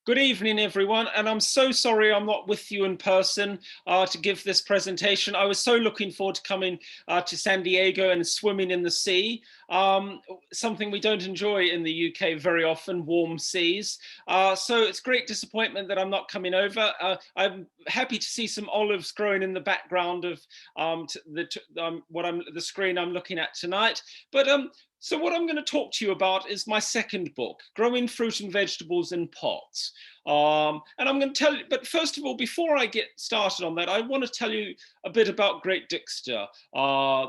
Good evening, everyone, and I'm so sorry I'm not with you in person to give this presentation. I was so looking forward to coming to San Diego and swimming in the sea, something we don't enjoy in the UK very often, warm seas. So it's great disappointment that I'm not coming over. I'm happy to see some olives growing in the background of the screen I'm looking at tonight. But so what I'm going to talk to you about is my second book, Growing Fruit and Vegetables in Pots. And I'm going to tell you, but first of all, before I get started on that, I want to tell you a bit about Great Dixter,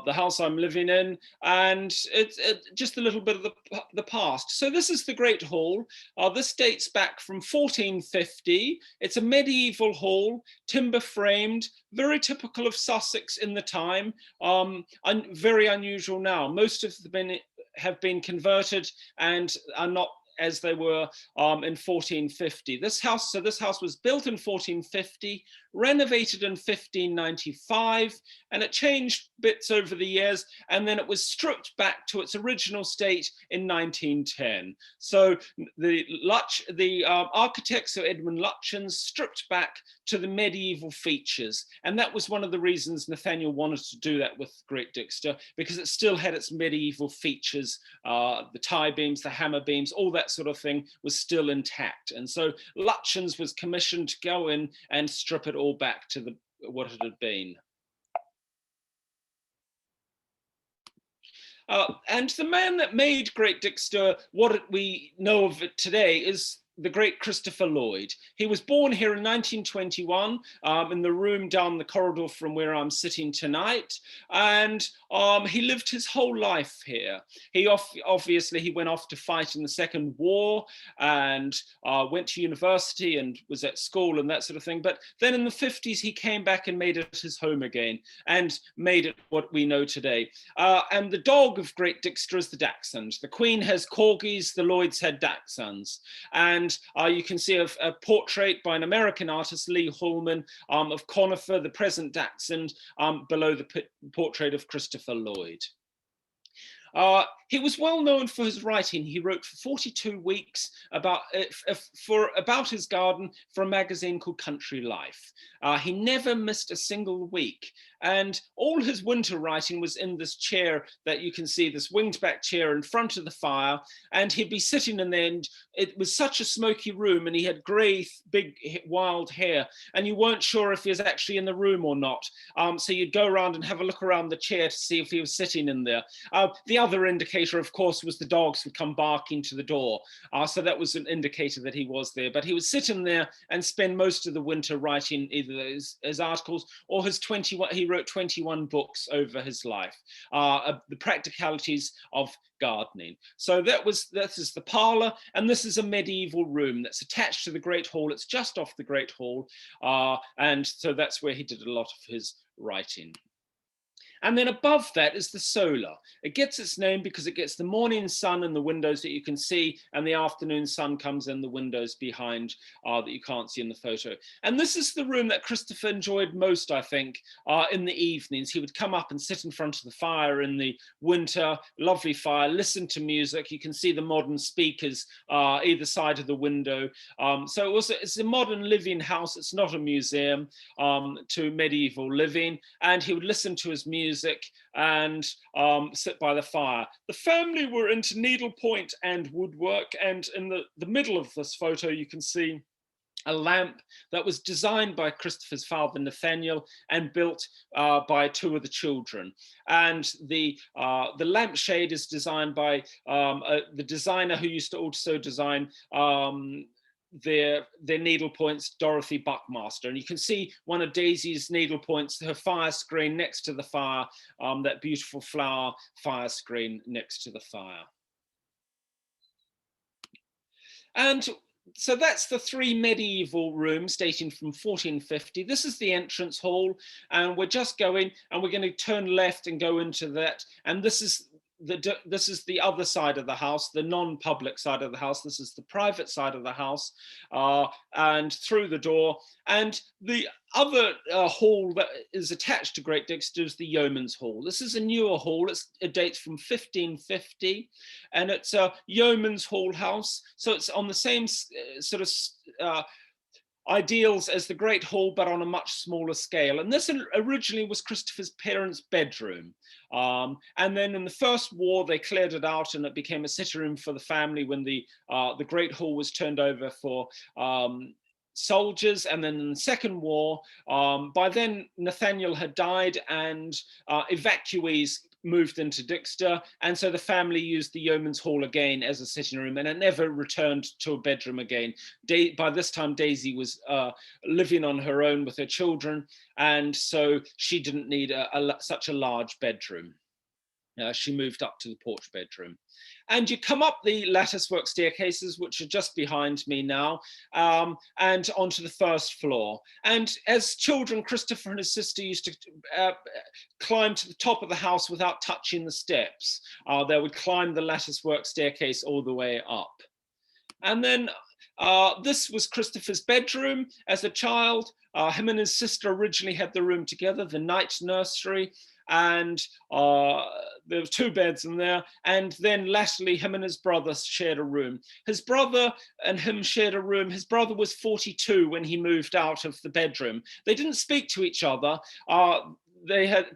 the house I'm living in, and it's just a little bit of the past. So this is the Great Hall. This dates back from 1450. It's a medieval hall, timber framed, very typical of Sussex in the time, and very unusual now. Most of them have been converted and are not as they were in 1450. This house was built in 1450, renovated in 1595, and it changed bits over the years, and then it was stripped back to its original state in 1910. So the architects of Edmund Lutyens stripped back to the medieval features, and that was one of the reasons Nathaniel wanted to do that with Great Dixter, because it still had its medieval features. The tie beams, the hammer beams, all that sort of thing was still intact. And so Lutyens was commissioned to go in and strip it all back to what it had been. And the man that made Great Dixter, what we know of it today, is the great Christopher Lloyd. He was born here in 1921 in the room down the corridor from where I'm sitting tonight, and he lived his whole life here. Obviously he went off to fight in the Second War and went to university and was at school and that sort of thing, but then in the 50s he came back and made it his home again and made it what we know today. And the dog of Great Dixter is the Dachshund. The Queen has corgis, the Lloyds had Dachshunds. And you can see a portrait by an American artist, Lee Holman, of Conifer, the present Dachshund, below the portrait of Christopher Lloyd. He was well known for his writing. He wrote for 42 weeks about his garden for a magazine called Country Life. He never missed a single week. And all his winter writing was in this chair that you can see, this winged back chair in front of the fire. And he'd be sitting in there, and it was such a smoky room, and he had grey, big, wild hair. And you weren't sure if he was actually in the room or not. So you'd go around and have a look around the chair to see if he was sitting in there. The other indicator, of course, was the dogs would come barking to the door. So that was an indicator that he was there. But he would sit in there and spend most of the winter writing either his articles or his 21, he wrote 21 books over his life, the practicalities of gardening. So this is the parlor, and this is a medieval room that's attached to the Great Hall. It's just off the Great Hall. And so that's where he did a lot of his writing. And then above that is the solar. It gets its name because it gets the morning sun in the windows that you can see, and the afternoon sun comes in the windows behind that you can't see in the photo. And this is the room that Christopher enjoyed most, I think, in the evenings. He would come up and sit in front of the fire in the winter, lovely fire, listen to music. You can see the modern speakers either side of the window. So it's a modern living house. It's not a museum to medieval living. And he would listen to his music and sit by the fire. The family were into needlepoint and woodwork, and in the middle of this photo you can see a lamp that was designed by Christopher's father Nathaniel and built by two of the children. And the lampshade is designed by the designer who used to also design their needlepoints, Dorothy Buckmaster. And you can see one of Daisy's needlepoints, her fire screen next to the fire, that beautiful flower fire screen next to the fire. And so that's the three medieval rooms dating from 1450. This is the entrance hall, and we're just going, and we're going to turn left and go into that. And this is this is the other side of the house, the non-public side of the house. This is the private side of the house, and through the door. And the other hall that is attached to Great Dixter is the Yeoman's Hall. This is a newer hall. It dates from 1550, and it's a Yeoman's Hall house. So it's on the same sort of ideals as the Great Hall, but on a much smaller scale. And this originally was Christopher's parents' bedroom. And then in the First War, they cleared it out and it became a sitting room for the family when the Great Hall was turned over for soldiers. And then in the Second War, by then Nathaniel had died and evacuees moved into Dixter, and so the family used the Yeoman's Hall again as a sitting room, and it never returned to a bedroom again. By this time, Daisy was living on her own with her children, and so she didn't need such a large bedroom. She moved up to the porch bedroom. And you come up the latticework staircases, which are just behind me now, and onto the first floor. And as children, Christopher and his sister used to climb to the top of the house without touching the steps. They would climb the latticework staircase all the way up. And then this was Christopher's bedroom as a child. Him and his sister originally had the room together, the night nursery, and there were 2 beds in there, and then lastly him and his brother shared a room. His brother and him shared a room. His brother was 42 when he moved out of the bedroom. They didn't speak to each other,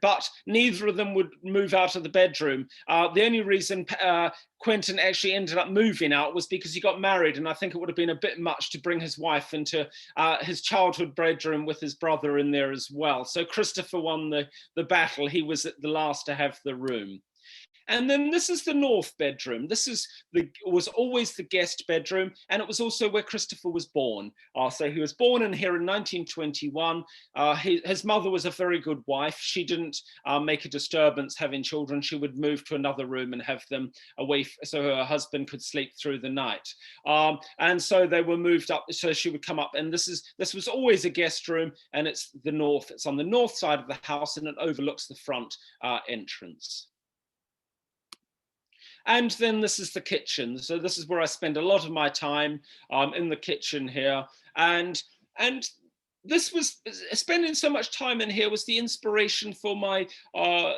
but neither of them would move out of the bedroom. The only reason Quentin actually ended up moving out was because he got married, and I think it would have been a bit much to bring his wife into his childhood bedroom with his brother in there as well. So Christopher won the battle. He was at the last to have the room. And then this is the north bedroom. This was always the guest bedroom, and it was also where Christopher was born. So he was born in here in 1921. His mother was a very good wife. She didn't make a disturbance having children. She would move to another room and have them away so her husband could sleep through the night. And so they were moved up, so she would come up. And this was always a guest room, and it's the north. It's on the north side of the house, and it overlooks the front entrance. And then this is the kitchen. So this is where I spend a lot of my time, in the kitchen here. And this was, spending so much time in here was the inspiration for my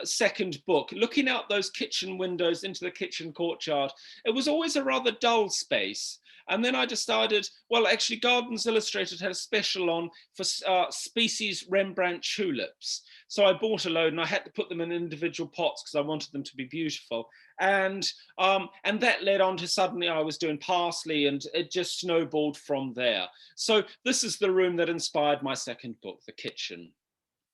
second book. Looking out those kitchen windows into the kitchen courtyard, it was always a rather dull space. And then I decided, well, actually Gardens Illustrated had a special on for species Rembrandt tulips. So I bought a load and I had to put them in individual pots because I wanted them to be beautiful. And that led on to suddenly I was doing parsley, and it just snowballed from there. So this is the room that inspired my second book, The Kitchen.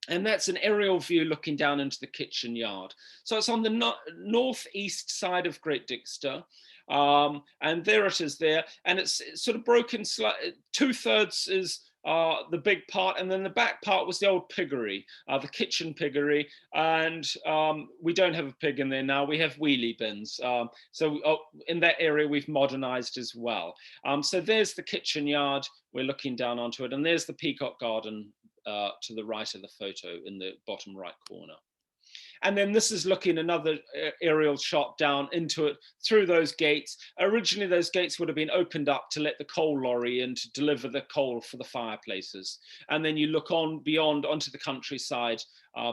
And that's an aerial view looking down into the kitchen yard. So it's on the northeast side of Great Dixter. And there it is there. And it's sort of broken, 2/3 is the big part, and then the back part was the old piggery, the kitchen piggery, and we don't have a pig in there now. We have wheelie bins. So in that area we've modernized as well. So there's the kitchen yard. We're looking down onto it, and there's the peacock garden to the right of the photo in the bottom right corner. And then this is looking another aerial shot down into it through those gates. Originally, those gates would have been opened up to let the coal lorry in to deliver the coal for the fireplaces. And then you look on beyond onto the countryside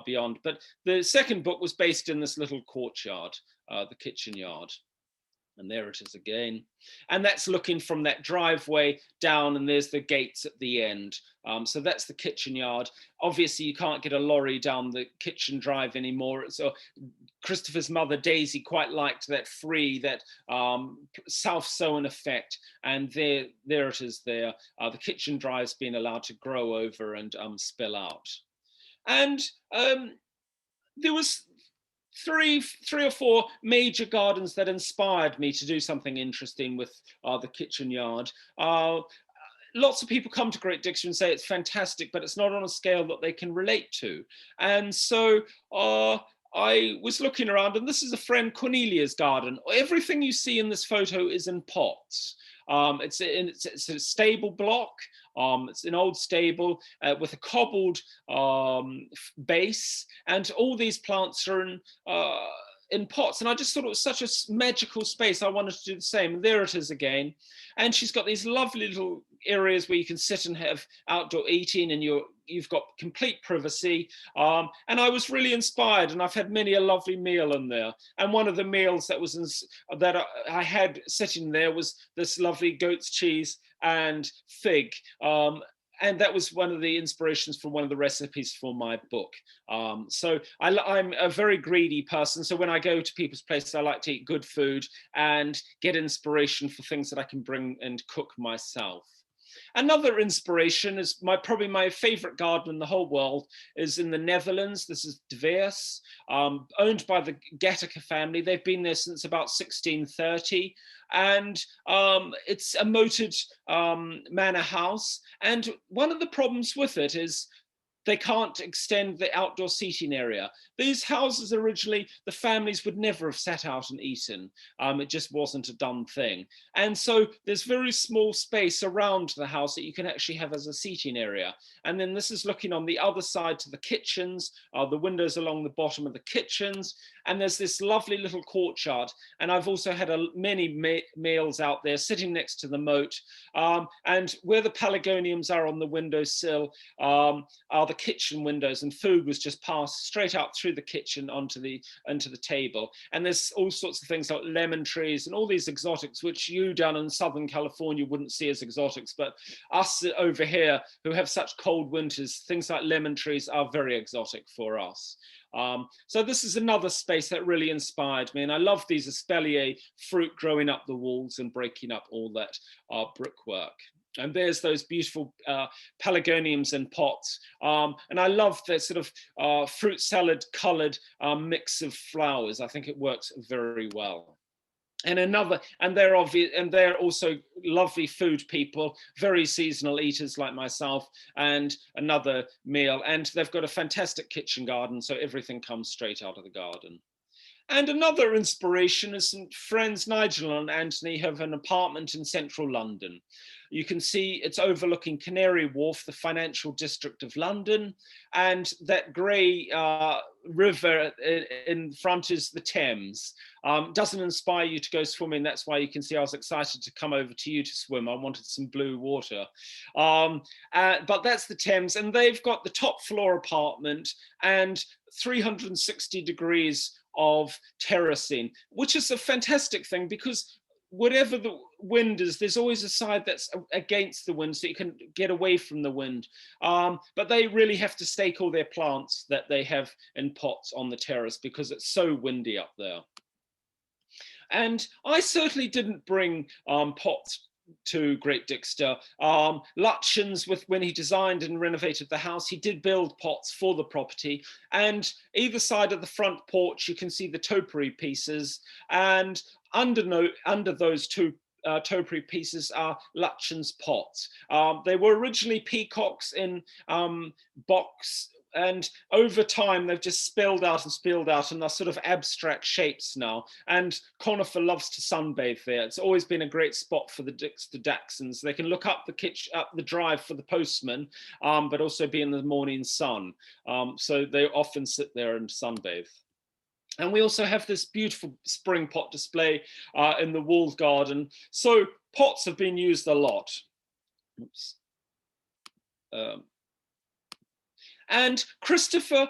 beyond. But the second book was based in this little courtyard, the kitchen yard. And there it is again. And that's looking from that driveway down, and there's the gates at the end. So that's the kitchen yard. Obviously, you can't get a lorry down the kitchen drive anymore. So Christopher's mother, Daisy, quite liked that self-sown effect. And there it is there. The kitchen drive's been allowed to grow over and spill out. And there was three or four major gardens that inspired me to do something interesting with the kitchen yard. Lots of people come to Great Dixter and say it's fantastic, but it's not on a scale that they can relate to. And so I was looking around, and this is a friend Cornelia's garden. Everything you see in this photo is in pots. It's a stable block. It's an old stable with a cobbled base, and all these plants are in pots, and I just thought it was such a magical space. I wanted to do the same. And there it is again. And she's got these lovely little areas where you can sit and have outdoor eating, and you've got complete privacy. And I was really inspired, and I've had many a lovely meal in there. And one of the meals that I had sitting there was this lovely goat's cheese and fig. And that was one of the inspirations for one of the recipes for my book. So I'm a very greedy person. So when I go to people's places, I like to eat good food and get inspiration for things that I can bring and cook myself. Another inspiration is probably my favorite garden in the whole world is in the Netherlands. This is De Veers, owned by the Gattaca family. They've been there since about 1630. And it's a moated manor house. And one of the problems with it is they can't extend the outdoor seating area. These houses originally, the families would never have sat out and eaten. It just wasn't a done thing. And so there's very small space around the house that you can actually have as a seating area. And then this is looking on the other side to the kitchens, the windows along the bottom of the kitchens. And there's this lovely little courtyard. And I've also had many meals out there sitting next to the moat. And where the pelargoniums are on the windowsill are the kitchen windows, and food was just passed straight out through the kitchen onto the table. And there's all sorts of things like lemon trees and all these exotics, which you down in Southern California wouldn't see as exotics, but us over here who have such cold winters, things like lemon trees are very exotic for us. So this is another space that really inspired me, and I love these espalier fruit growing up the walls and breaking up all that brickwork. And there's those beautiful pelargoniums in pots. And I love the sort of fruit salad colored mix of flowers. I think it works very well. And they're also lovely food people, very seasonal eaters like myself, and another meal. And they've got a fantastic kitchen garden, so everything comes straight out of the garden. And another inspiration is some friends, Nigel and Anthony, have an apartment in central London. You can see it's overlooking Canary Wharf, the financial district of London, and that grey river in front is the Thames. Doesn't inspire you to go swimming. That's why you can see I was excited to come over to you to swim. I wanted some blue water. But that's the Thames, and they've got the top floor apartment and 360 degrees of terracing, which is a fantastic thing because whatever the wind is, there's always a side that's against the wind so you can get away from the wind. But they really have to stake all their plants that they have in pots on the terrace because it's so windy up there. And I certainly didn't bring pots to Great Dixter. Lutyens, when he designed and renovated the house, he did build pots for the property. And either side of the front porch, you can see the topiary pieces. And under those two topiary pieces are Lutyens pots. They were originally peacocks in box, and over time they've just spilled out and are sort of abstract shapes now. And Conifer loves to sunbathe there. It's always been a great spot for the Dixter Dachshunds. They can look up the drive for the postman, but also be in the morning sun. So they often sit there and sunbathe. And we also have this beautiful spring pot display in the walled garden. So pots have been used a lot. Oops. And Christopher,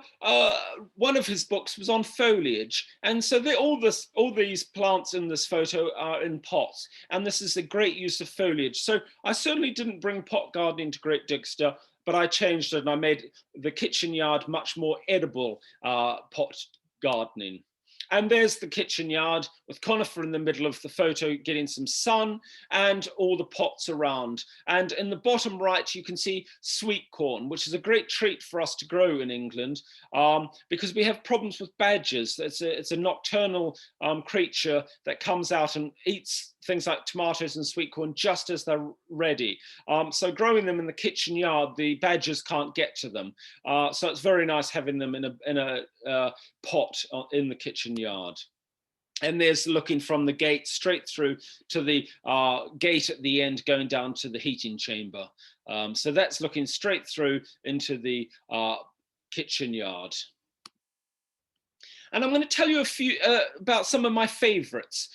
one of his books was on foliage. And so all these plants in this photo are in pots. And this is a great use of foliage. So I certainly didn't bring pot gardening to Great Dixter, but I changed it and I made the kitchen yard much more edible pot gardening. And there's the kitchen yard with Conifer in the middle of the photo getting some sun and all the pots around. And in the bottom right, you can see sweet corn, which is a great treat for us to grow in England because we have problems with badgers. It's a nocturnal creature that comes out and eats things like tomatoes and sweet corn just as they're ready. So growing them in the kitchen yard, the badgers can't get to them. So it's very nice having them in a pot in the kitchen yard. And there's looking from the gate straight through to the gate at the end going down to the heating chamber. So that's looking straight through into the kitchen yard. And I'm going to tell you a few about some of my favorites.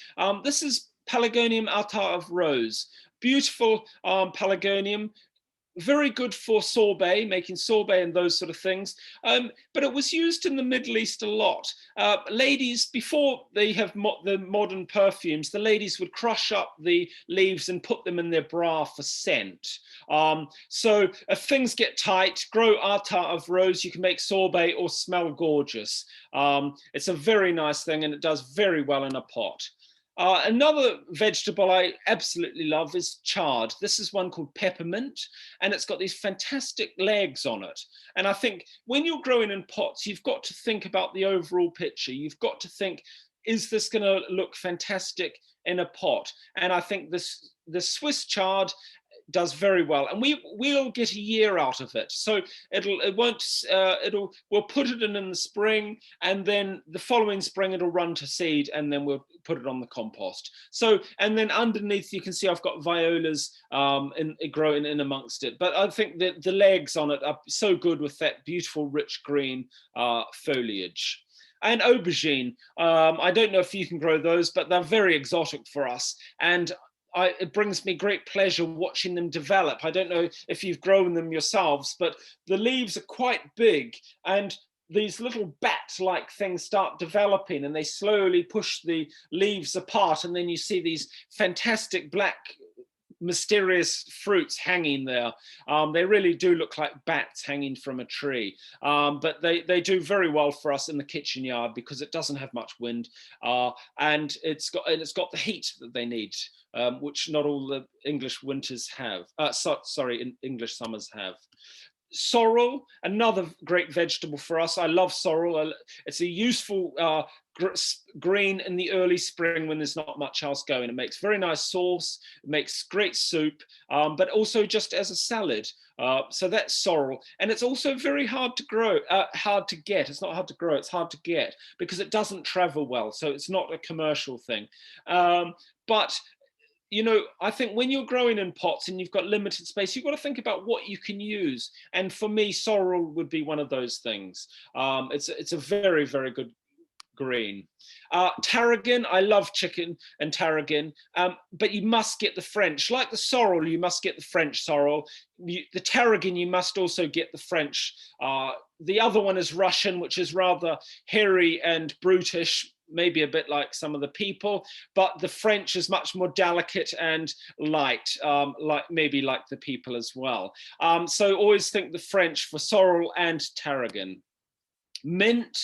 This is Pelargonium altar of rose. Beautiful pelargonium, very good for sorbet, making sorbet and those sort of things. But it was used in the Middle East a lot. Ladies, before they have the modern perfumes, the ladies would crush up the leaves and put them in their bra for scent. So if things get tight, grow attar of rose. You can make sorbet or smell gorgeous. It's a very nice thing, and it does very well in a pot. Another vegetable I absolutely love is chard. This is one called peppermint, and it's got these fantastic legs on it. And I think when you're growing in pots, you've got to think about the overall picture. You've got to think, is this going to look fantastic in a pot? And I think the Swiss chard does very well, and we'll get a year out of it. So we'll put it in the spring, and then the following spring it'll run to seed, and then we'll put it on the compost. So, and then underneath you can see I've got violas growing in amongst it. But I think that the legs on it are so good with that beautiful rich green foliage. And aubergine, I don't know if you can grow those, but they're very exotic for us. And it brings me great pleasure watching them develop. I don't know if you've grown them yourselves, but the leaves are quite big, and these little bat-like things start developing, and they slowly push the leaves apart, and then you see these fantastic black mysterious fruits hanging there. They really do look like bats hanging from a tree, but they do very well for us in the kitchen yard because it doesn't have much wind, and it's got the heat that they need, which not all the English winters have. English summers have. Sorrel, another great vegetable for us. I love sorrel. It's a useful green in the early spring when there's not much else going. It makes very nice sauce, it makes great soup, but also just as a salad. So that's sorrel. And it's also very hard to grow, hard to get. It's not hard to grow, it's hard to get because it doesn't travel well. So it's not a commercial thing. But you know, I think when you're growing in pots and you've got limited space, you've got to think about what you can use. And for me, sorrel would be one of those things. It's a very, very good green. Tarragon, I love chicken and tarragon, but you must get the French. Like the sorrel, you must get the French sorrel. The tarragon, you must also get the French. The other one is Russian, which is rather hairy and brutish, maybe a bit like some of the people, but the French is much more delicate and light, maybe like the people as well. So always think the French for sorrel and tarragon. Mint.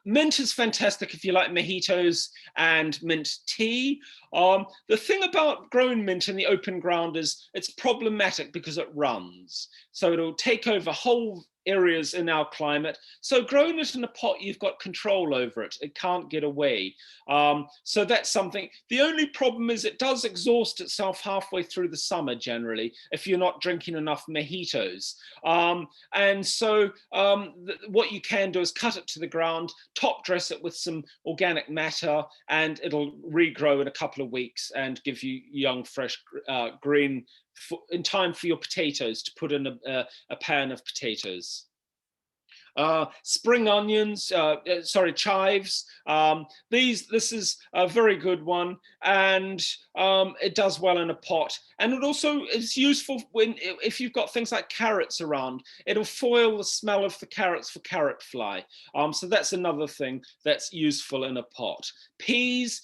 Mint is fantastic if you like mojitos and mint tea. The thing about growing mint in the open ground is it's problematic because it runs. So it'll take over whole areas in our climate. So growing it in a pot, you've got control over it. It can't get away. So that's something. The only problem is it does exhaust itself halfway through the summer generally, if you're not drinking enough mojitos. And so what you can do is cut it to the ground, top dress it with some organic matter, and it'll regrow in a couple of weeks and give you young, fresh green in time for your potatoes to put in a pan of potatoes. Spring onions, chives. This is a very good one, and it does well in a pot. And it also is useful if you've got things like carrots around. It'll foil the smell of the carrots for carrot fly. So that's another thing that's useful in a pot. Peas.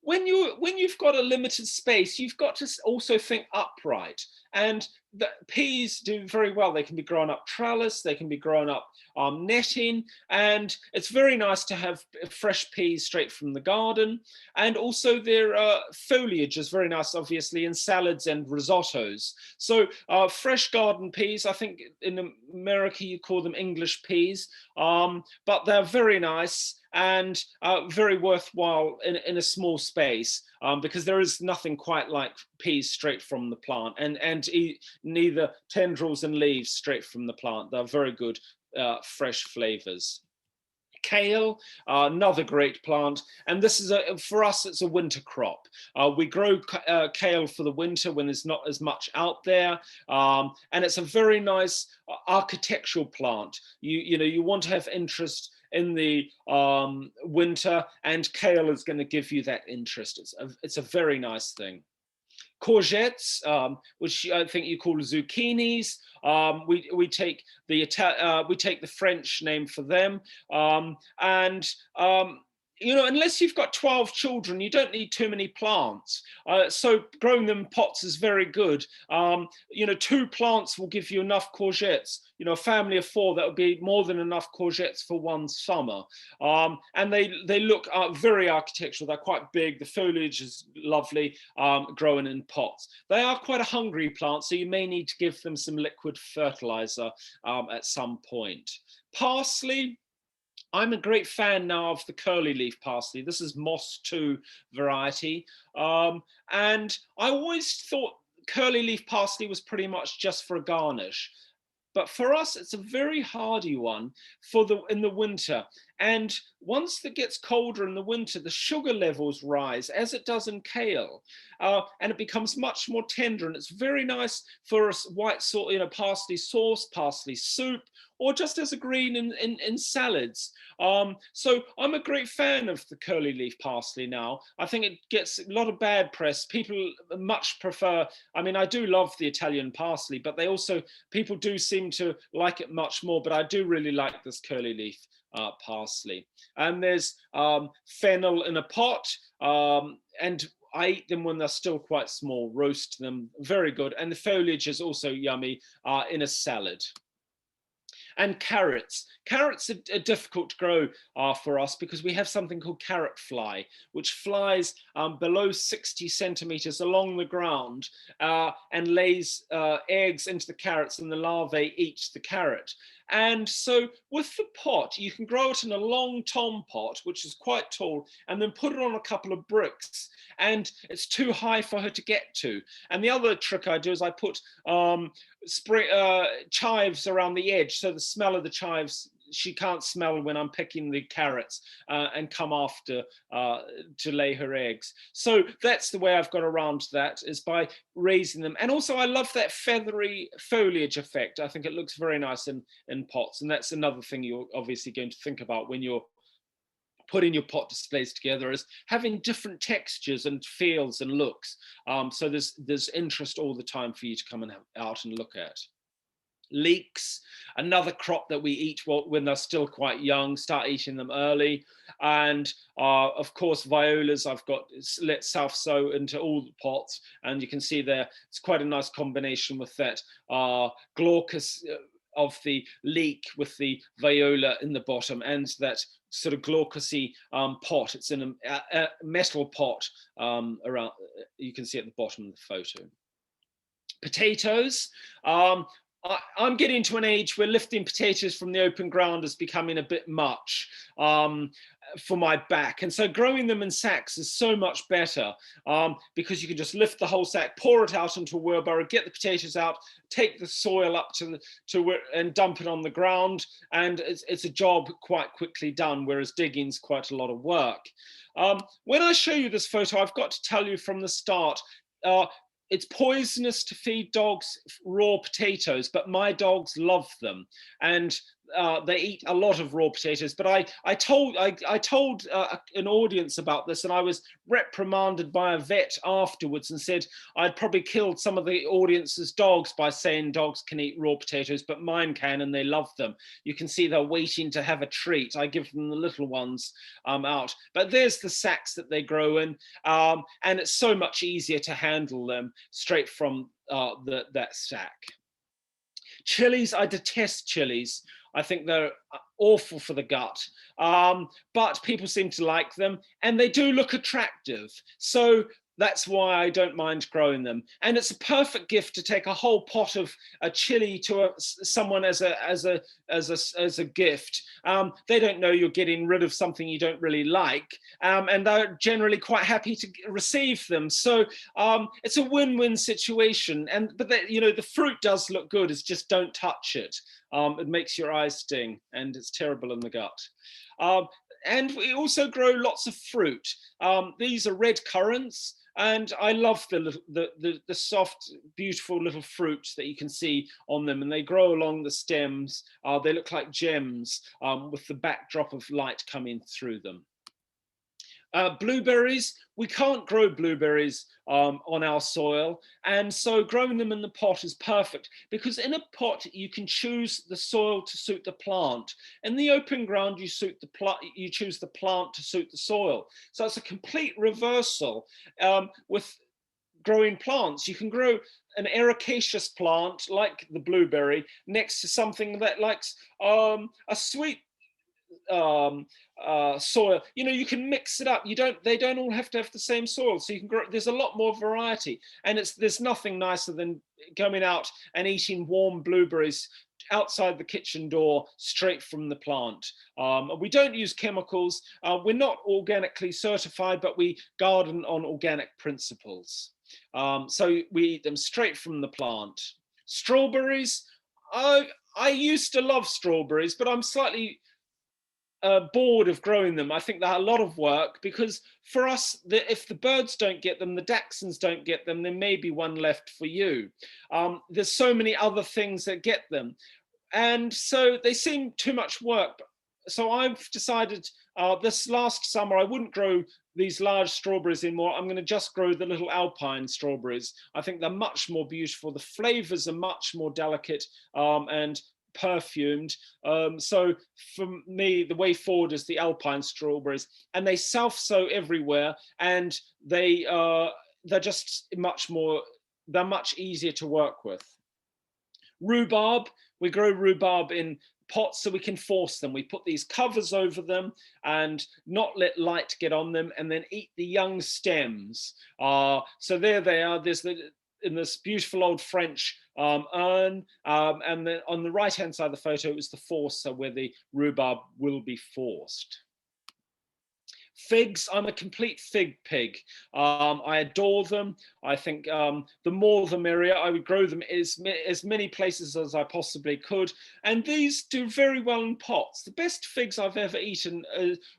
When you've got a limited space, you've got to also think upright. And the peas do very well. They can be grown up trellis, they can be grown up netting, and it's very nice to have fresh peas straight from the garden. And also their foliage is very nice, obviously, in salads and risottos. So fresh garden peas, I think in America you call them English peas, but they're very nice and very worthwhile in a small space, because there is nothing quite like peas straight from the plant, and neither tendrils and leaves straight from the plant. They're very good fresh flavors. Kale, another great plant, and this is for us it's a winter crop. We grow kale for the winter when there's not as much out there, and it's a very nice architectural plant. You want to have interest in the winter, and kale is going to give you that interest. It's a very nice thing. Courgettes, which I think you call zucchinis. We take the French name for them, and you know, unless you've got 12 children, you don't need too many plants. So growing them in pots is very good. You know, 2 plants will give you enough courgettes. You know, a family of 4, that would be more than enough courgettes for one summer. And they look very architectural. They're quite big. The foliage is lovely, growing in pots. They are quite a hungry plant, so you may need to give them some liquid fertilizer at some point. Parsley. I'm a great fan now of the curly leaf parsley. This is Moss 2 variety. And I always thought curly leaf parsley was pretty much just for a garnish. But for us, it's a very hardy one in the winter. And once it gets colder in the winter, the sugar levels rise, as it does in kale, and it becomes much more tender. And it's very nice for a white sauce, you know, parsley sauce, parsley soup, or just as a green in salads. So I'm a great fan of the curly leaf parsley now. I think it gets a lot of bad press. People much prefer, I mean, I do love the Italian parsley, but people do seem to like it much more, but I do really like this curly leaf parsley. And there's fennel in a pot, and I eat them when they're still quite small, roast them, very good. And the foliage is also yummy in a salad. And carrots. Carrots are difficult to grow for us because we have something called carrot fly, which flies below 60 centimeters along the ground and lays eggs into the carrots, and the larvae eat the carrot. And so with the pot, you can grow it in a long tom pot, which is quite tall, and then put it on a couple of bricks, and it's too high for her to get to. And the other trick I do is I put chives around the edge, so the smell of the chives, she can't smell when I'm picking the carrots and come after to lay her eggs. So that's the way I've got around that, is by raising them. And also I love that feathery foliage effect. I think it looks very nice in pots. And that's another thing you're obviously going to think about when you're putting your pot displays together, is having different textures and feels and looks. So there's interest all the time for you to come out and look at. Leeks, another crop that we eat when they're still quite young, start eating them early. And of course, violas, I've got let self-sow into all the pots, and you can see there, it's quite a nice combination with that glaucous of the leek with the viola in the bottom, and that sort of glaucous-y pot. It's in a metal pot around, you can see at the bottom of the photo. Potatoes. I'm getting to an age where lifting potatoes from the open ground is becoming a bit much for my back. And so growing them in sacks is so much better because you can just lift the whole sack, pour it out into a wheelbarrow, get the potatoes out, take the soil up to where, and dump it on the ground. And it's a job quite quickly done, whereas digging's quite a lot of work. When I show you this photo, I've got to tell you from the start, it's poisonous to feed dogs raw potatoes, but my dogs love them, and they eat a lot of raw potatoes. But I told an audience about this, and I was reprimanded by a vet afterwards and said I'd probably killed some of the audience's dogs by saying dogs can eat raw potatoes, but mine can, and they love them. You can see they're waiting to have a treat. I give them the little ones out. But there's the sacks that they grow in, and it's so much easier to handle them straight from that sack. Chilies, I detest chilies. I think they're awful for the gut, but people seem to like them, and they do look attractive. So that's why I don't mind growing them. And it's a perfect gift to take a whole pot of a chili to someone as a gift. They don't know you're getting rid of something you don't really like, and they're generally quite happy to receive them. So it's a win-win situation. But the fruit does look good. It's just don't touch it. It makes your eyes sting, and it's terrible in the gut. And we also grow lots of fruit. These are red currants. And I love the soft, beautiful little fruits that you can see on them, and they grow along the stems. They look like gems with the backdrop of light coming through them. Blueberries, we can't grow blueberries on our soil, and so growing them in the pot is perfect, because in a pot you can choose the soil to suit the plant. In the open ground, you choose the plant to suit the soil. So it's a complete reversal with growing plants. You can grow an ericaceous plant like the blueberry next to something that likes a sweet soil. You know, you can mix it up. They don't all have to have the same soil, so you can grow. There's a lot more variety, and there's nothing nicer than going out and eating warm blueberries outside the kitchen door, straight from the plant. We don't use chemicals. We're not organically certified, but we garden on organic principles. So we eat them straight from the plant. Strawberries, I used to love strawberries, but I'm slightly bored of growing them. I think they're a lot of work, because for us, if the birds don't get them, the dachshunds don't get them, there may be one left for you. There's so many other things that get them. And so they seem too much work. So I've decided this last summer I wouldn't grow these large strawberries anymore. I'm going to just grow the little alpine strawberries. I think they're much more beautiful. The flavors are much more delicate and perfumed. So for me, the way forward is the alpine strawberries, and they self-sow everywhere, and they're just they're much easier to work with. Rhubarb, we grow rhubarb in pots so we can force them. We put these covers over them and not let light get on them, and then eat the young stems. So there they are. There's in this beautiful old French urn, and then on the right hand side of the photo is the forcer, where the rhubarb will be forced. Figs, I'm a complete fig pig. I adore them. I think the more the merrier. I would grow them as many places as I possibly could. And these do very well in pots. The best figs I've ever eaten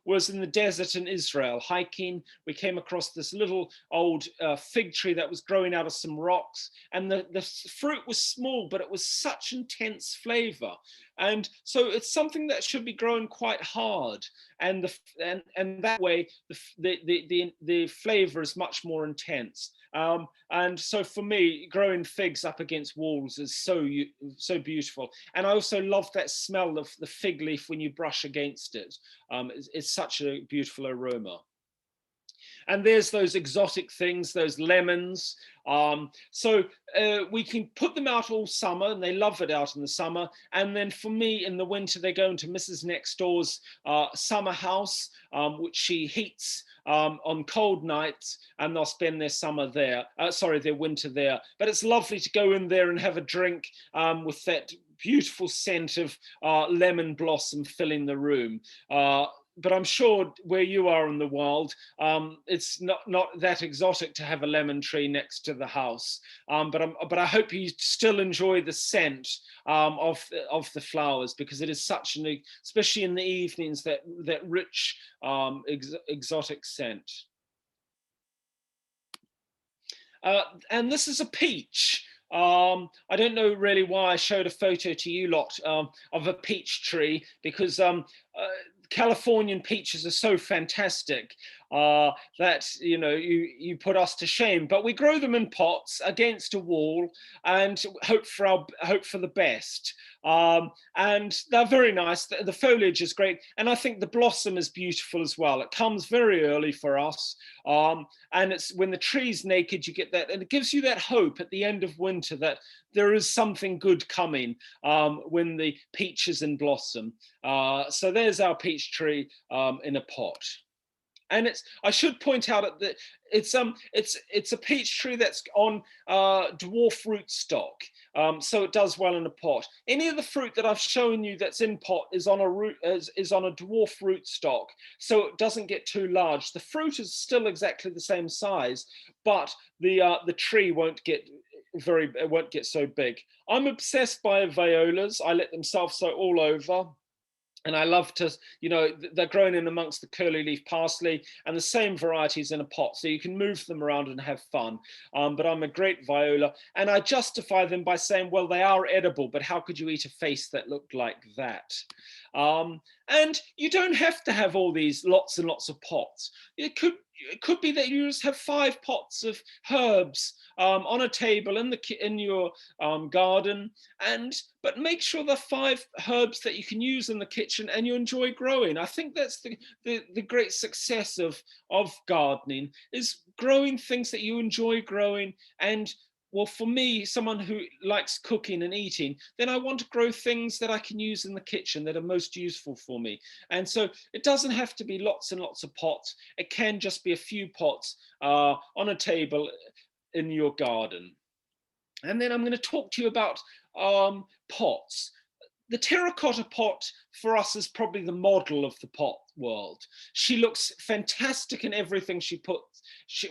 was in the desert in Israel, hiking. We came across this little old fig tree that was growing out of some rocks. And the fruit was small, but it was such intense flavor. And so it's something that should be grown quite hard. And that way the flavor is much more intense. And so for me, growing figs up against walls is so beautiful. And I also love that smell of the fig leaf when you brush against it. It's such a beautiful aroma. And there's those exotic things, those lemons. So we can put them out all summer, and they love it out in the summer. And then for me, in the winter, they go into Mrs. Next Door's summer house, which she heats on cold nights, and they'll spend their summer there, their winter there. But it's lovely to go in there and have a drink with that beautiful scent of lemon blossom filling the room. But I'm sure where you are in the world, it's not that exotic to have a lemon tree next to the house. But I hope you still enjoy the scent of the flowers, because it is such especially in the evenings, that rich exotic scent. And this is a peach. I don't know really why I showed a photo to you lot of a peach tree, because Californian peaches are so fantastic that you put us to shame. But we grow them in pots against a wall and hope for the best. And they're very nice. The foliage is great, and I think the blossom is beautiful as well. It comes very early for us, and it's when the tree's naked, you get that, and it gives you that hope at the end of winter that there is something good coming when the peach is in blossom. So there's our peach tree in a pot. And I should point out that it's a peach tree that's on dwarf rootstock, so it does well in a pot. Any of the fruit that I've shown you that's in pot is on a dwarf rootstock, so it doesn't get too large. The fruit is still exactly the same size, but the tree won't get so big. I'm obsessed by violas. I let them self-sow all over. And I love to, they're grown in amongst the curly leaf parsley, and the same varieties in a pot, so you can move them around and have fun. But I'm a great viola, and I justify them by saying, well, they are edible, but how could you eat a face that looked like that? And you don't have to have all these lots and lots of pots. It could be that you just have 5 pots of herbs on a table in your garden, but make sure the 5 herbs that you can use in the kitchen and you enjoy growing. I think that's the great success of gardening, is growing things that you enjoy growing. And well, for me, someone who likes cooking and eating, then I want to grow things that I can use in the kitchen that are most useful for me. And so it doesn't have to be lots and lots of pots. It can just be a few pots on a table in your garden. And then I'm going to talk to you about pots. The terracotta pot for us is probably the model of the pot world. She looks fantastic in everything she puts,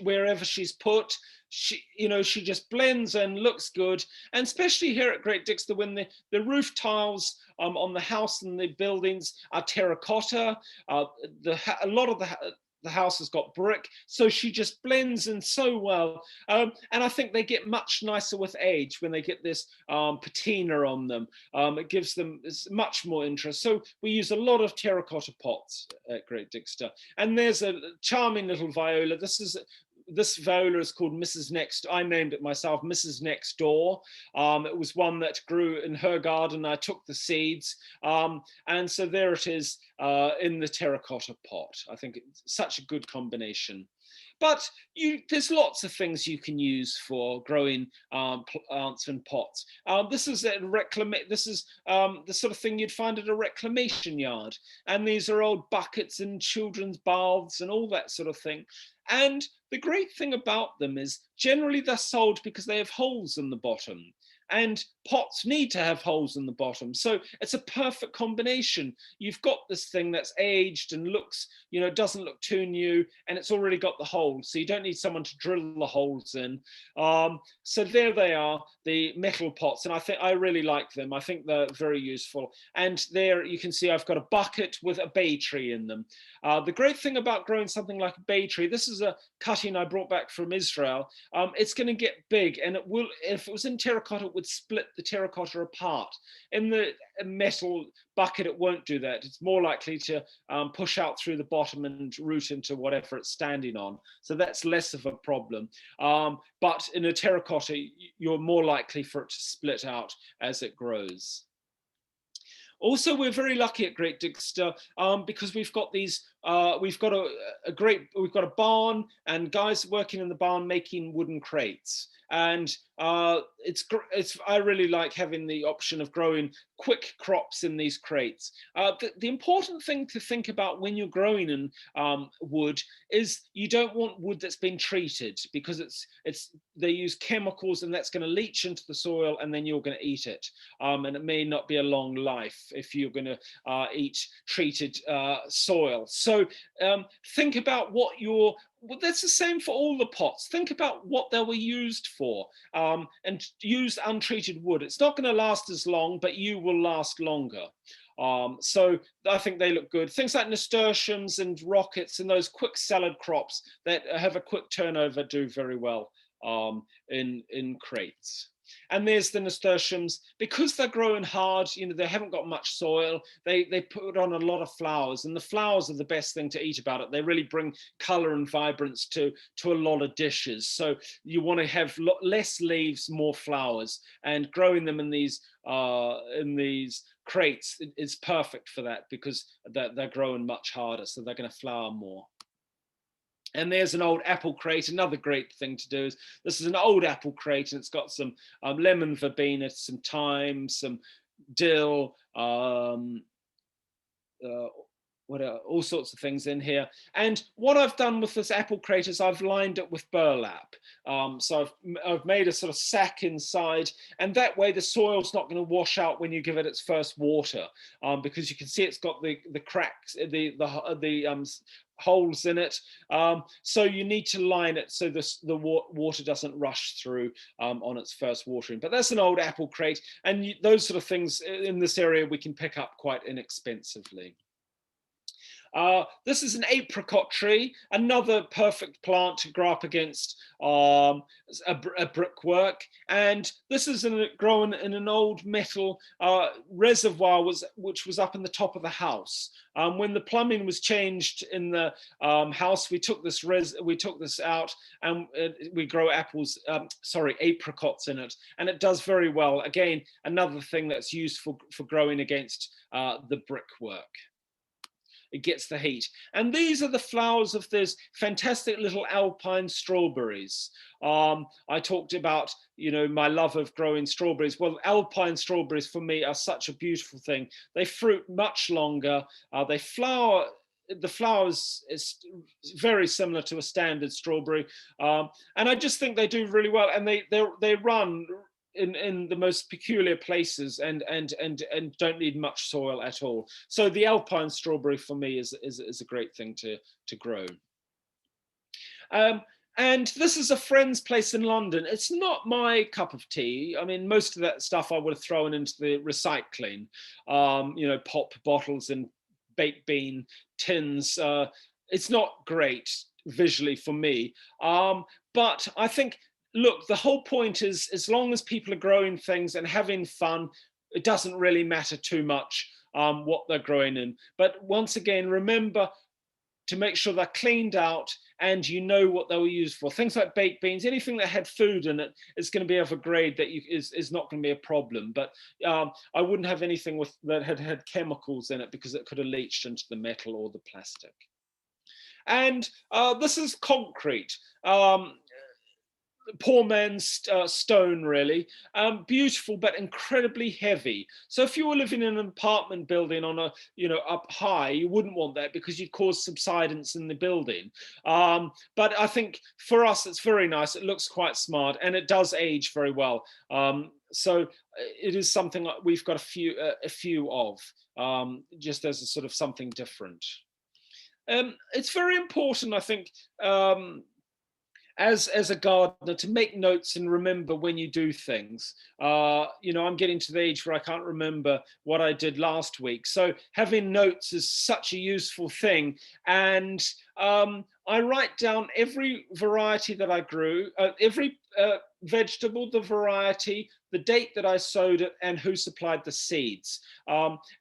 wherever she's put. She just blends and looks good. And especially here at Great Dixter, when the roof tiles on the house and the buildings are terracotta, a lot of the house has got brick, so she just blends in so well. And I think they get much nicer with age when they get this patina on them. It gives them much more interest. So we use a lot of terracotta pots at Great Dixter. And there's a charming little viola. This viola is called Mrs. Next. I named it myself, Mrs. Next Door. It was one that grew in her garden. I took the seeds, and so there it is in the terracotta pot. I think it's such a good combination. But there's lots of things you can use for growing plants in pots. This is the sort of thing you'd find at a reclamation yard. And these are old buckets and children's baths and all that sort of thing. And the great thing about them is generally they're sold because they have holes in the bottom. And pots need to have holes in the bottom. So it's a perfect combination. You've got this thing that's aged and looks, doesn't look too new, and it's already got the holes. So you don't need someone to drill the holes in. So there they are, the metal pots. And I really like them. I think they're very useful. And there you can see I've got a bucket with a bay tree in them. The great thing about growing something like a bay tree, this is a cutting I brought back from Israel. It's going to get big, and if it was in terracotta, it would split the terracotta apart. In the metal bucket, it won't do that. It's more likely to push out through the bottom and root into whatever it's standing on. So that's less of a problem. But in a terracotta, you're more likely for it to split out as it grows. Also, we're very lucky at Great Dixter because we've got a barn and guys working in the barn making wooden crates. And I really like having the option of growing quick crops in these crates. The important thing to think about when you're growing in wood is you don't want wood that's been treated, because they use chemicals and that's going to leach into the soil and then you're going to eat it. And it may not be a long life if you're going to eat treated soil. So think about that's the same for all the pots. Think about what they were used for, and use untreated wood. It's not going to last as long, but you will last longer. So I think they look good. Things like nasturtiums and rockets and those quick salad crops that have a quick turnover do very well in crates. And there's the nasturtiums. Because they're growing hard, they haven't got much soil, they put on a lot of flowers, and the flowers are the best thing to eat about it. They really bring color and vibrance to a lot of dishes. So you want to have less leaves, more flowers, and growing them in these crates is perfect for that, because they're growing much harder, so they're going to flower more. And there's an old apple crate. Another great thing to do is, this is an old apple crate, and it's got some lemon verbena, some thyme, some dill, what are all sorts of things in here. And what I've done with this apple crate is I've lined it with burlap. So I've made a sort of sack inside, and that way the soil's not going to wash out when you give it its first water, because you can see it's got the cracks, the holes in it. So you need to line it so the water doesn't rush through on its first watering. But that's an old apple crate, and those sort of things in this area we can pick up quite inexpensively. This is an apricot tree, another perfect plant to grow up against a brickwork. And this is grown in an old metal reservoir which was up in the top of the house. When the plumbing was changed in the house, we took this out, and we grow apricots in it, and it does very well. Again, another thing that's useful for growing against the brickwork. It gets the heat. And these are the flowers of this fantastic little alpine strawberries. I talked about, my love of growing strawberries. Well, alpine strawberries for me are such a beautiful thing. They fruit much longer. They flower. The flowers is very similar to a standard strawberry, and I just think they do really well. And they run in the most peculiar places and don't need much soil at all. So the alpine strawberry for me is a great thing to grow. And this is a friend's place in London. It's not my cup of tea. I mean, most of that stuff I would have thrown into the recycling, pop bottles and baked bean tins. It's not great visually for me. But I think, look, the whole point is, as long as people are growing things and having fun, it doesn't really matter too much what they're growing in. But once again, remember to make sure they're cleaned out and you know what they were used for. Things like baked beans, anything that had food in it is going to be of a grade that is not going to be a problem. But I wouldn't have anything that had chemicals in it, because it could have leached into the metal or the plastic. And this is concrete. Poor man's stone, really. Beautiful but incredibly heavy. So if you were living in an apartment building on a up high, you wouldn't want that, because you'd cause subsidence in the building. But I think for us it's very nice. It looks quite smart, and it does age very well. So it is something that we've got a few of, just as a sort of something different. It's very important, I think, as a gardener, to make notes and remember when you do things. I'm getting to the age where I can't remember what I did last week. So having notes is such a useful thing. And I write down every variety that I grew, every vegetable, the variety, the date that I sowed it, and who supplied the seeds.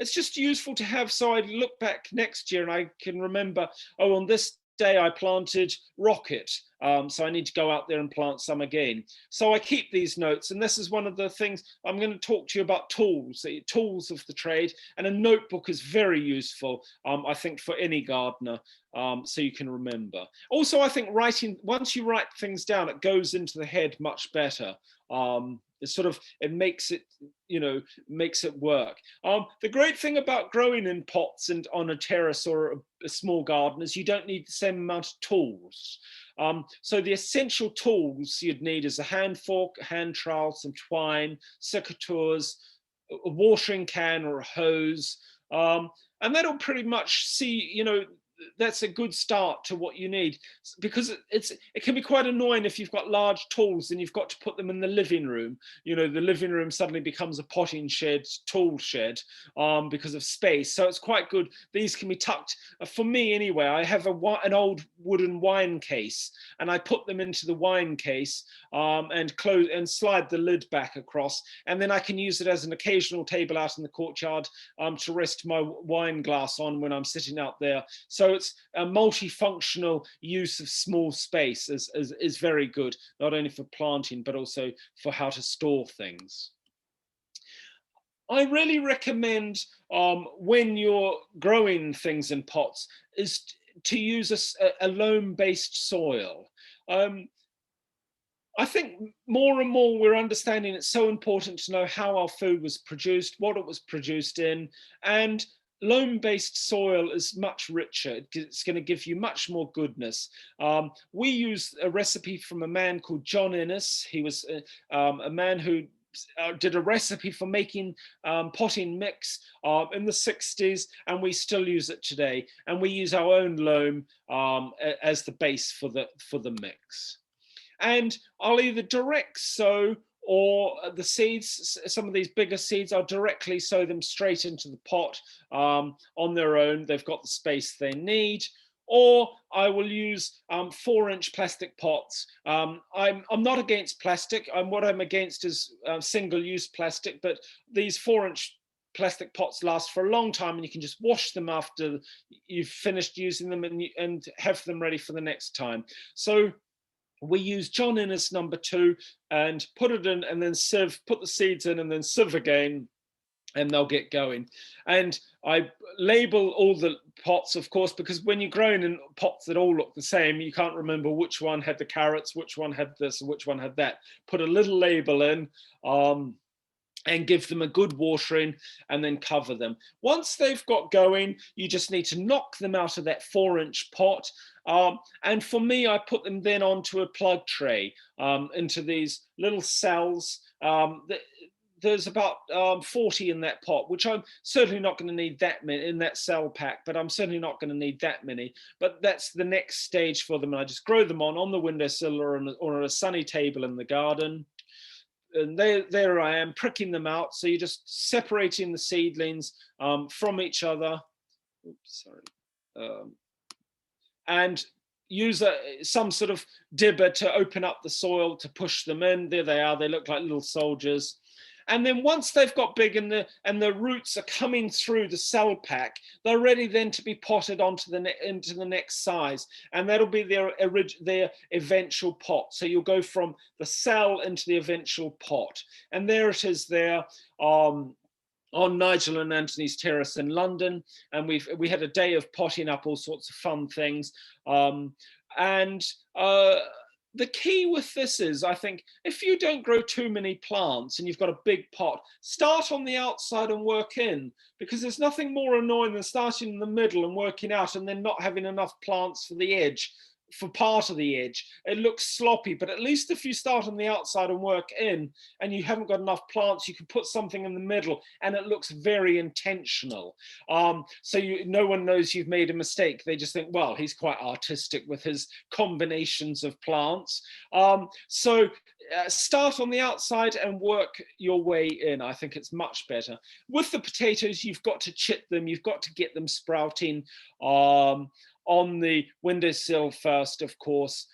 It's just useful to have, so I look back next year and I can remember, oh, on this day I planted rocket, so I need to go out there and plant some again. So I keep these notes, and this is one of the things I'm going to talk to you about: tools of the trade. And a notebook is very useful, I think, for any gardener, so you can remember. Also, I think once you write things down, it goes into the head much better. It makes it work. The great thing about growing in pots and on a terrace or a small garden is you don't need the same amount of tools. So the essential tools you'd need is a hand fork, a hand trowel, some twine, secateurs, a watering can or a hose, and that'll pretty much see, that's a good start to what you need, because it can be quite annoying if you've got large tools and you've got to put them in the living room. The living room suddenly becomes a potting shed, tool shed, because of space. So it's quite good. These can be tucked, for me anyway. I have an old wooden wine case, and I put them into the wine case and close and slide the lid back across, and then I can use it as an occasional table out in the courtyard to rest my wine glass on when I'm sitting out there. So it's a multifunctional use of small space is very good, not only for planting, but also for how to store things. I really recommend, when you're growing things in pots, is to use a loam-based soil. I think more and more we're understanding it's so important to know how our food was produced, what it was produced in, and loam-based soil is much richer. It's going to give you much more goodness. We use a recipe from a man called John Innes. He was a man who did a recipe for making potting mix in the 60s, and we still use it today. And we use our own loam as the base for the mix. And I'll either direct sow, or the seeds, some of these bigger seeds, I'll directly sow them straight into the pot on their own. They've got the space they need. Or I will use 4-inch plastic pots. I'm not against plastic. What I'm against is single-use plastic, but these 4-inch plastic pots last for a long time, and you can just wash them after you've finished using them, and have them ready for the next time. So we use John Innes number 2 and put it in, and then sieve, put the seeds in, and then sieve again, and they'll get going. And I label all the pots, of course, because when you're growing in pots that all look the same, you can't remember which one had the carrots, which one had this, and which one had that. Put a little label in, and give them a good watering, and then cover them. Once they've got going, you just need to knock them out of that 4-inch pot. And for me, I put them then onto a plug tray, into these little cells. There's about 40 in that pot, which I'm certainly not going to need that many in that cell pack, but I'm certainly not going to need that many. But that's the next stage for them. I just grow them on the windowsill or on a sunny table in the garden. And there I am, pricking them out. So you're just separating the seedlings from each other. Oops, sorry. And use some sort of dibber to open up the soil to push them in. There they are. They look like little soldiers. And then once they've got big and the roots are coming through the cell pack, they're ready then to be potted into the next size. And that'll be their eventual pot. So you'll go from the cell into the eventual pot. And there it is there. On Nigel and Anthony's terrace in London, and we had a day of potting up all sorts of fun things. The key with this is, I think, if you don't grow too many plants and you've got a big pot, start on the outside and work in, because there's nothing more annoying than starting in the middle and working out and then not having enough plants for the edge. For part of the edge, it looks sloppy, but at least if you start on the outside and work in, and you haven't got enough plants, you can put something in the middle, and it looks very intentional. So no one knows you've made a mistake. They just think, well, he's quite artistic with his combinations of plants. Start on the outside and work your way in. I think it's much better. With the potatoes, you've got to chip them. You've got to get them sprouting. On the windowsill first, of course,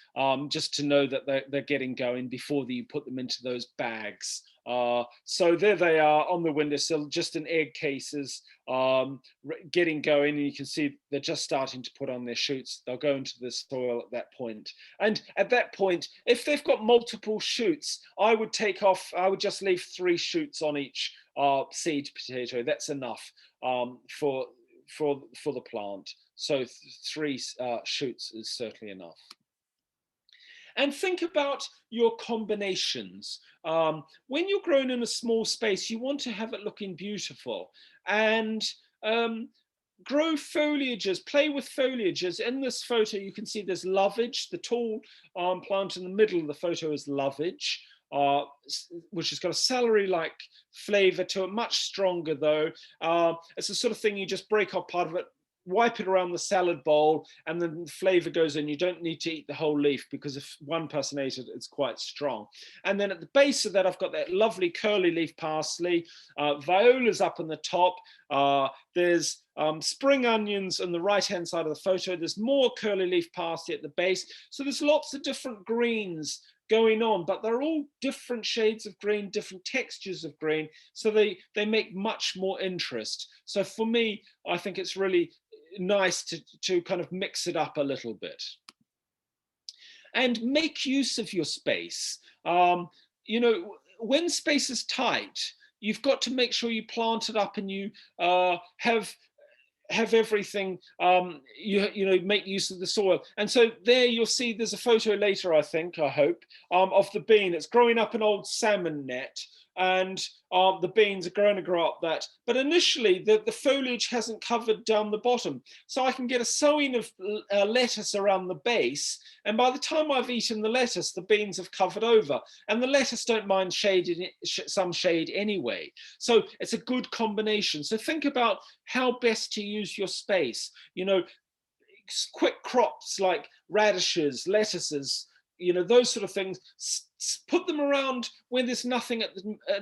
just to know that they're getting going before you put them into those bags. So there they are on the windowsill, just in egg cases, getting going. And you can see they're just starting to put on their shoots. They'll go into the soil at that point. And at that point, if they've got multiple shoots, I would just leave 3 shoots on each seed potato. That's enough for the plant. So 3 shoots is certainly enough. And think about your combinations. When you're grown in a small space, you want to have it looking beautiful. And grow foliages, play with foliages. In this photo, you can see there's lovage. The tall plant in the middle of the photo is lovage. Which has got a celery-like flavor to it, much stronger though. It's the sort of thing you just break off part of it, wipe it around the salad bowl, and then the flavor goes in. You don't need to eat the whole leaf, because if one person ate it, it's quite strong. And then at the base of that, I've got that lovely curly leaf parsley. Viola's up on the top. There's spring onions on the right-hand side of the photo. There's more curly leaf parsley at the base. So there's lots of different greens going on, but they're all different shades of green, different textures of green. So they make much more interest. So for me, I think it's really nice to kind of mix it up a little bit. And make use of your space. You know, when space is tight, you've got to make sure you plant it up and you have everything, you know, make use of the soil. And so there you'll see there's a photo later, I hope, of the bean. It's growing up an old salmon net. and the beans are going to grow up that. But initially, the foliage hasn't covered down the bottom. So I can get a sowing of lettuce around the base, and by the time I've eaten the lettuce, the beans have covered over. And the lettuce don't mind some shade anyway. So it's a good combination. So think about how best to use your space. You know, quick crops like radishes, lettuces, those sort of things, put them around when there's nothing at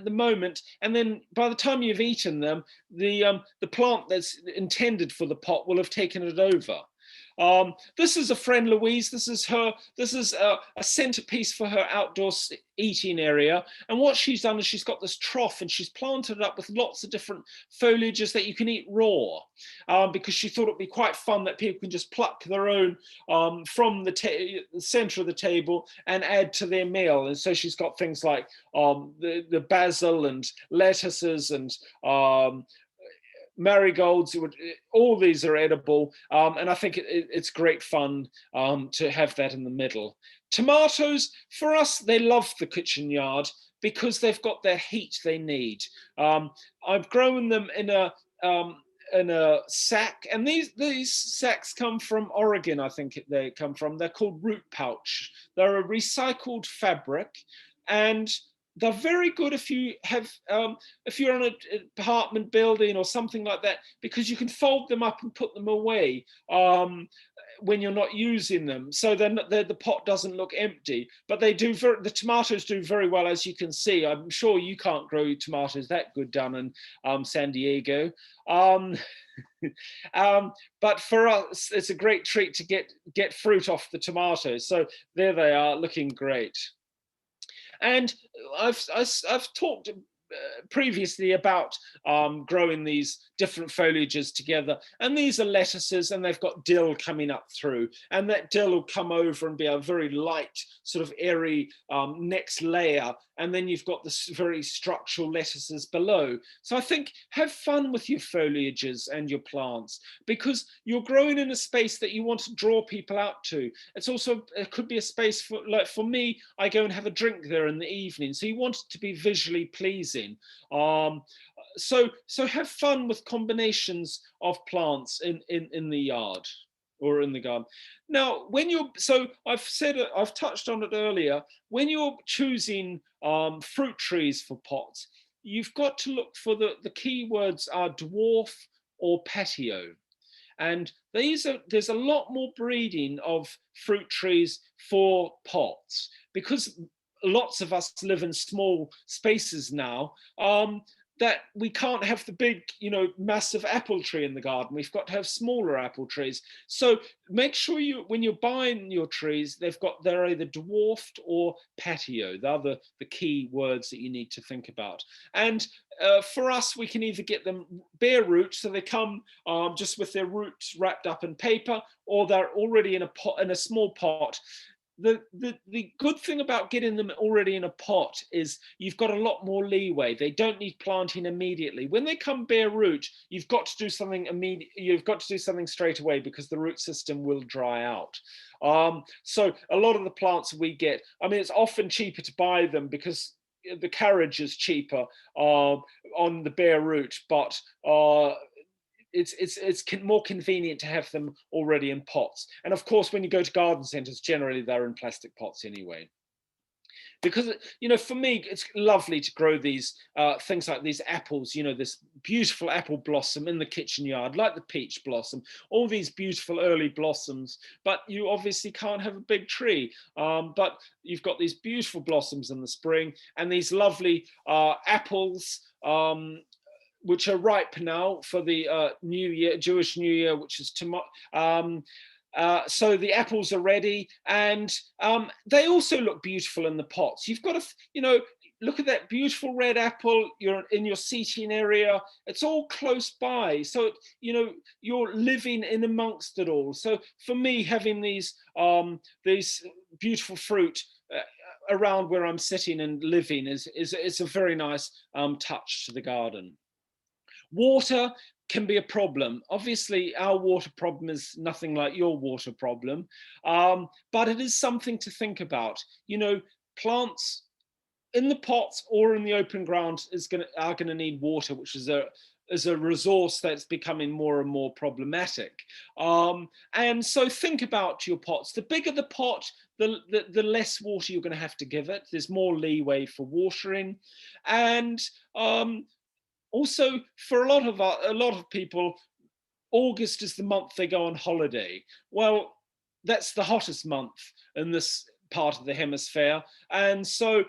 the moment, and then by the time you've eaten them, the plant that's intended for the pot will have taken it over. This is a friend, Louise. This is a centerpiece for her outdoor eating area. And what she's done is she's got this trough and she's planted it up with lots of different foliages that you can eat raw, because she thought it'd be quite fun that people can just pluck their own from the center of the table and add to their meal. And so she's got things like the basil and lettuces and marigolds. All these are edible, and I think it's great fun to have that in the middle. Tomatoes, for us, they love the kitchen yard because they've got that heat they need. I've grown them in a sack, and these sacks come from Oregon. I think they come from. They're called root pouch. They're a recycled fabric, and they're very good if you have if you're in an apartment building or something like that, because you can fold them up and put them away when you're not using them, so then the pot doesn't look empty. But they do the tomatoes do very well, as you can see. I'm sure you can't grow tomatoes that good down in San Diego. But for us, it's a great treat to get fruit off the tomatoes. So there they are, looking great. And I've talked previously about growing these different foliages together, and these are lettuces, and they've got dill coming up through, and that dill will come over and be a very light, sort of airy next layer, and then you've got this very structural lettuces below. So I think have fun with your foliages and your plants, because you're growing in a space that you want to draw people out to. It's also, it could be a space for, like for me, I go and have a drink there in the evening, so you want it to be visually pleasing. So have fun with combinations of plants in the yard or in the garden. Now, I've touched on it earlier. When you're choosing fruit trees for pots, you've got to look for the key words are dwarf or patio. And there's a lot more breeding of fruit trees for pots, because lots of us live in small spaces now, that we can't have the big, massive apple tree in the garden. We've got to have smaller apple trees. So make sure when you're buying your trees, they're either dwarfed or patio. They're the key words that you need to think about. And for us, we can either get them bare root, so they come just with their roots wrapped up in paper, or they're already in a small pot. The good thing about getting them already in a pot is you've got a lot more leeway. They don't need planting immediately. When they come bare root, you've got to do something immediate. You've got to do something straight away, because the root system will dry out. So a lot of the plants we get, I mean, it's often cheaper to buy them because the carriage is cheaper on the bare root, but it's more convenient to have them already in pots. And of course, when you go to garden centers, generally they're in plastic pots anyway. Because, for me, it's lovely to grow these things like these apples, this beautiful apple blossom in the kitchen yard, like the peach blossom, all these beautiful early blossoms. But you obviously can't have a big tree. But you've got these beautiful blossoms in the spring, and these lovely apples, which are ripe now for the New Year, Jewish New Year, which is tomorrow. So the apples are ready, and they also look beautiful in the pots. You've got to, look at that beautiful red apple. You're in your seating area. It's all close by, so you're living in amongst it all. So for me, having these beautiful fruit around where I'm sitting and living is a very nice touch to the garden. Water can be a problem. Obviously, our water problem is nothing like your water problem, but it is something to think about. Plants in the pots or in the open ground are going to need water, which is a resource that's becoming more and more problematic. And so think about your pots. The bigger the pot, the less water you're going to have to give it. There's more leeway for watering. And also for a lot of people, August is the month they go on holiday. Well, that's the hottest month in this part of the hemisphere. And so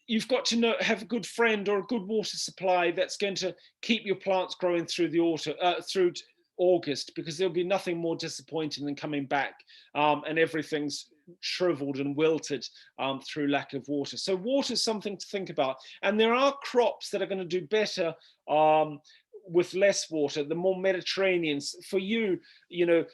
you've got to have a good friend or a good water supply that's going to keep your plants growing through the autumn, through August, because there'll be nothing more disappointing than coming back and everything's shriveled and wilted through lack of water. So water is something to think about. And there are crops that are going to do better with less water. The more Mediterraneans, for you know,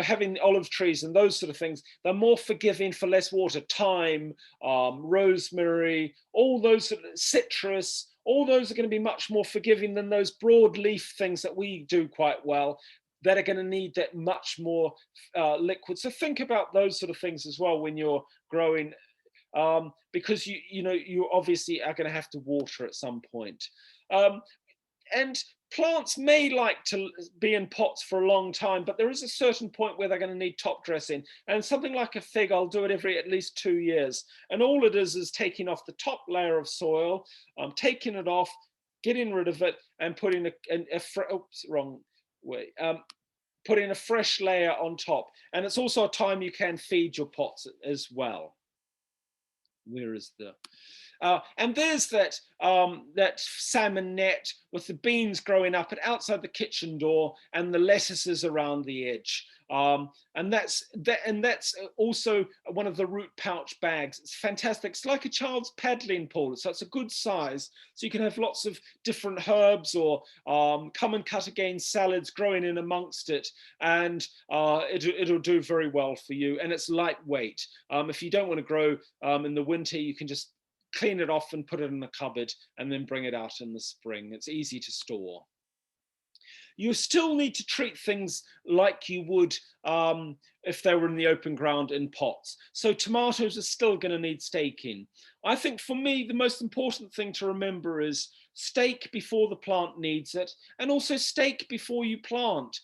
having olive trees and those sort of things, they're more forgiving for less water. Thyme, rosemary, all those sort of citrus, all those are going to be much more forgiving than those broadleaf things that we do quite well, that are going to need that much more liquid. So think about those sort of things as well when you're growing, because you obviously are going to have to water at some point. And plants may like to be in pots for a long time, but there is a certain point where they're going to need top dressing. And something like a fig, I'll do it every at least 2 years. And all it is taking off the top layer of soil, taking it off, getting rid of it, and putting putting a fresh layer on top. And it's also a time you can feed your pots as well. Where is the... and there's that salmon net with the beans growing up outside the kitchen door and the lettuces around the edge. And that's also one of the root pouch bags. It's fantastic. It's like a child's paddling pool. So it's a good size. So you can have lots of different herbs or come and cut again salads growing in amongst it. And it'll do very well for you. And it's lightweight. If you don't want to grow in the winter, you can just clean it off and put it in the cupboard and then bring it out in the spring. It's easy to store. You still need to treat things like you would if they were in the open ground in pots. So tomatoes are still going to need staking. I think for me, the most important thing to remember is stake before the plant needs it, and also stake before you plant.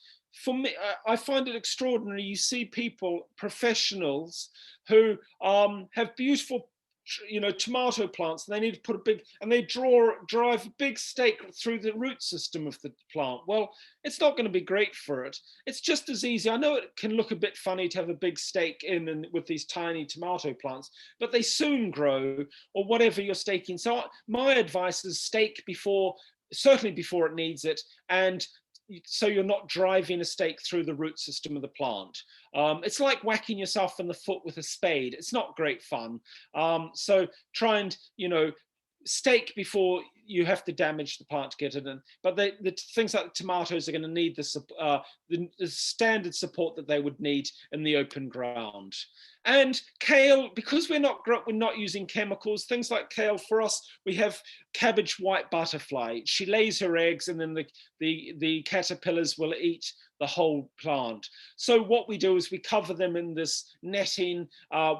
For me, I find it extraordinary. You see people, professionals, who have beautiful tomato plants, and they need to put they drive a big stake through the root system of the plant. Well, it's not going to be great for it. It's just as easy. I know it can look a bit funny to have a big stake in and with these tiny tomato plants, but they soon grow, or whatever you're staking. So my advice is stake certainly before it needs it, and so you're not driving a stake through the root system of the plant. It's like whacking yourself in the foot with a spade. It's not great fun. So try and, stake before you have to damage the plant to get it in. But the things like the tomatoes are going to need the standard support that they would need in the open ground. And kale, because we're not using chemicals, things like kale, for us, we have cabbage white butterfly. She lays her eggs, and then the caterpillars will eat the whole plant. So what we do is we cover them in this netting,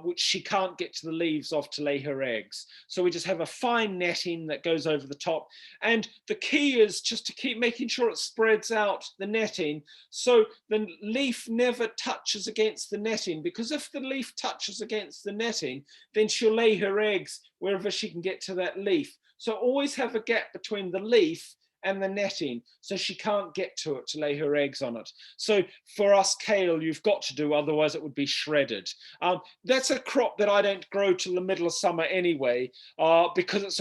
which she can't get to the leaves of to lay her eggs. So we just have a fine netting that goes over the top. And the key is just to keep making sure it spreads out the netting, so the leaf never touches against the netting, because if the leaf touches against the netting, then she'll lay her eggs wherever she can get to that leaf. So always have a gap between the leaf and the netting, so she can't get to it to lay her eggs on it. So for us, kale, you've got to do, otherwise it would be shredded. That's a crop that I don't grow till the middle of summer anyway, because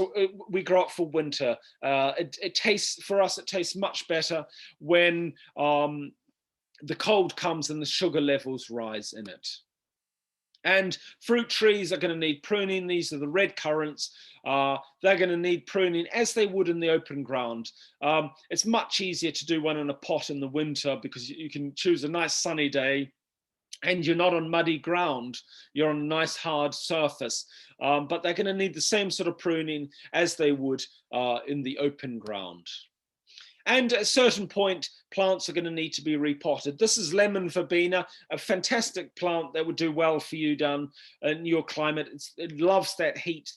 we grow it for winter. It tastes much better when the cold comes and the sugar levels rise in it. And fruit trees are going to need pruning. These are the red currants. They're going to need pruning as they would in the open ground. It's much easier to do one in a pot in the winter, because you can choose a nice sunny day and you're not on muddy ground. You're on a nice hard surface. But they're going to need the same sort of pruning as they would in the open ground. And at a certain point, plants are going to need to be repotted. This is lemon verbena, a fantastic plant that would do well for you down in your climate. It loves that heat.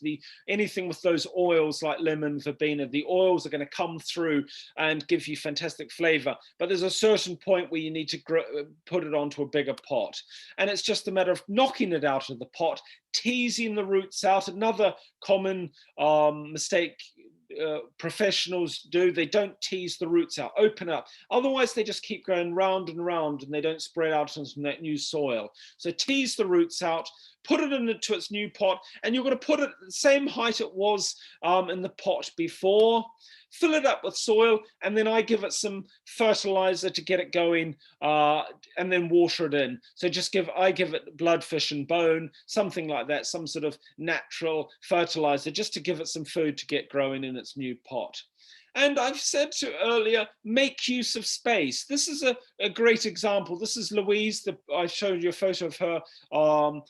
Anything with those oils like lemon verbena, the oils are going to come through and give you fantastic flavor. But there's a certain point where you need to put it onto a bigger pot. And it's just a matter of knocking it out of the pot, teasing the roots out. Another common mistake professionals do, they don't tease the roots out, open up. Otherwise, they just keep going round and round and they don't spread out into that new soil. So tease the roots out, put it into its new pot, and you're going to put it at the same height it was in the pot before. Fill it up with soil, and then I give it some fertilizer to get it going, and then water it in. So I give it bloodfish and bone, something like that, some sort of natural fertilizer, just to give it some food to get growing in its new pot. And I've said earlier, make use of space. This is a great example. This is Louise. I showed you a photo of her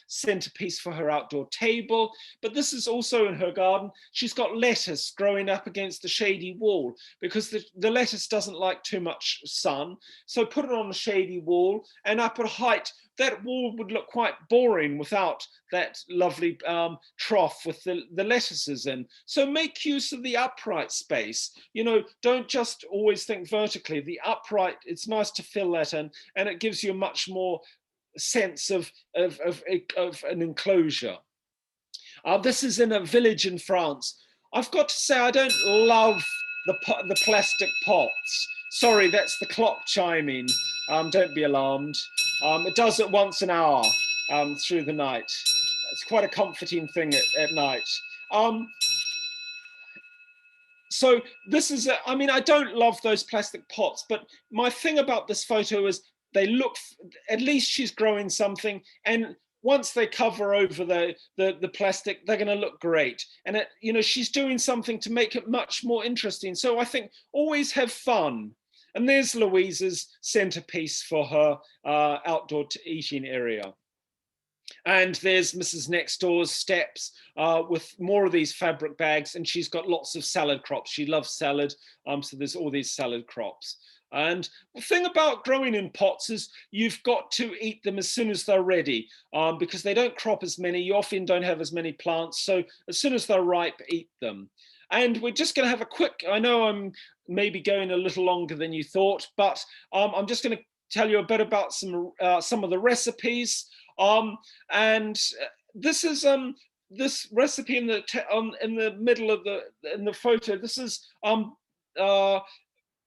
centerpiece for her outdoor table. But this is also in her garden. She's got lettuce growing up against the shady wall because the lettuce doesn't like too much sun. So put it on a shady wall and up at height. That wall would look quite boring without that lovely trough with the lettuces in. So make use of the upright space. Don't just always think vertically. The upright, it's nice to fill that in, and it gives you a much more sense of an enclosure. This is in a village in France. I've got to say, I don't love the plastic pots. Sorry, that's the clock chiming. Don't be alarmed. It does it once an hour through the night. It's quite a comforting thing at night. So this is, I don't love those plastic pots, but my thing about this photo is they look, at least she's growing something, and once they cover over the plastic, they're going to look great. And she's doing something to make it much more interesting. So I think always have fun. And there's Louise's centerpiece for her outdoor eating area. And there's Mrs. Next Door's steps with more of these fabric bags, and she's got lots of salad crops. She loves salad, so there's all these salad crops. And the thing about growing in pots is you've got to eat them as soon as they're ready, because they don't crop as many. You often don't have as many plants. So as soon as they're ripe, eat them. And we're just going to have a quick, I know I'm maybe going a little longer than you thought, but I'm just going to tell you a bit about some of the recipes. And this is this recipe in the middle of the photo. This is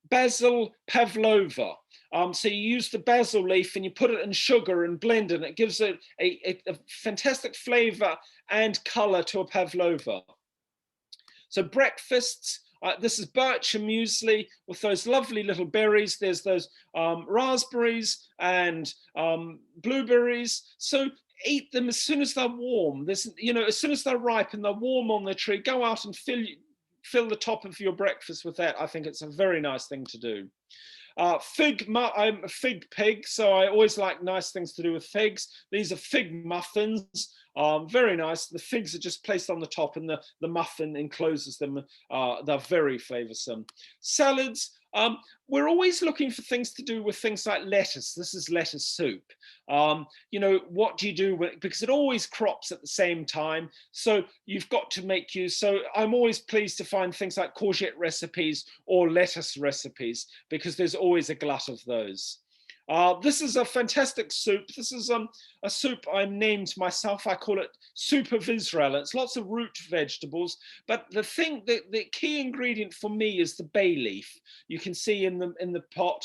basil pavlova. So you use the basil leaf and you put it in sugar and blend it, and it gives it a fantastic flavor and color to a pavlova. So breakfasts, this is birch and muesli with those lovely little berries. There's those raspberries and blueberries. So eat them as soon as they're warm. As soon as they're ripe and they're warm on the tree, go out and fill the top of your breakfast with that. I think it's a very nice thing to do. I'm a fig pig, so I always like nice things to do with figs. These are fig muffins. Very nice. The figs are just placed on the top and the muffin encloses them. They're very flavorsome. Salads. We're always looking for things to do with things like lettuce. This is lettuce soup. What do you do because it always crops at the same time. So you've got to make use. So I'm always pleased to find things like courgette recipes or lettuce recipes, because there's always a glut of those. This is a fantastic soup. This is a soup I named myself. I call it Soup of Israel. It's lots of root vegetables, but the key ingredient for me is the bay leaf. You can see in the pot,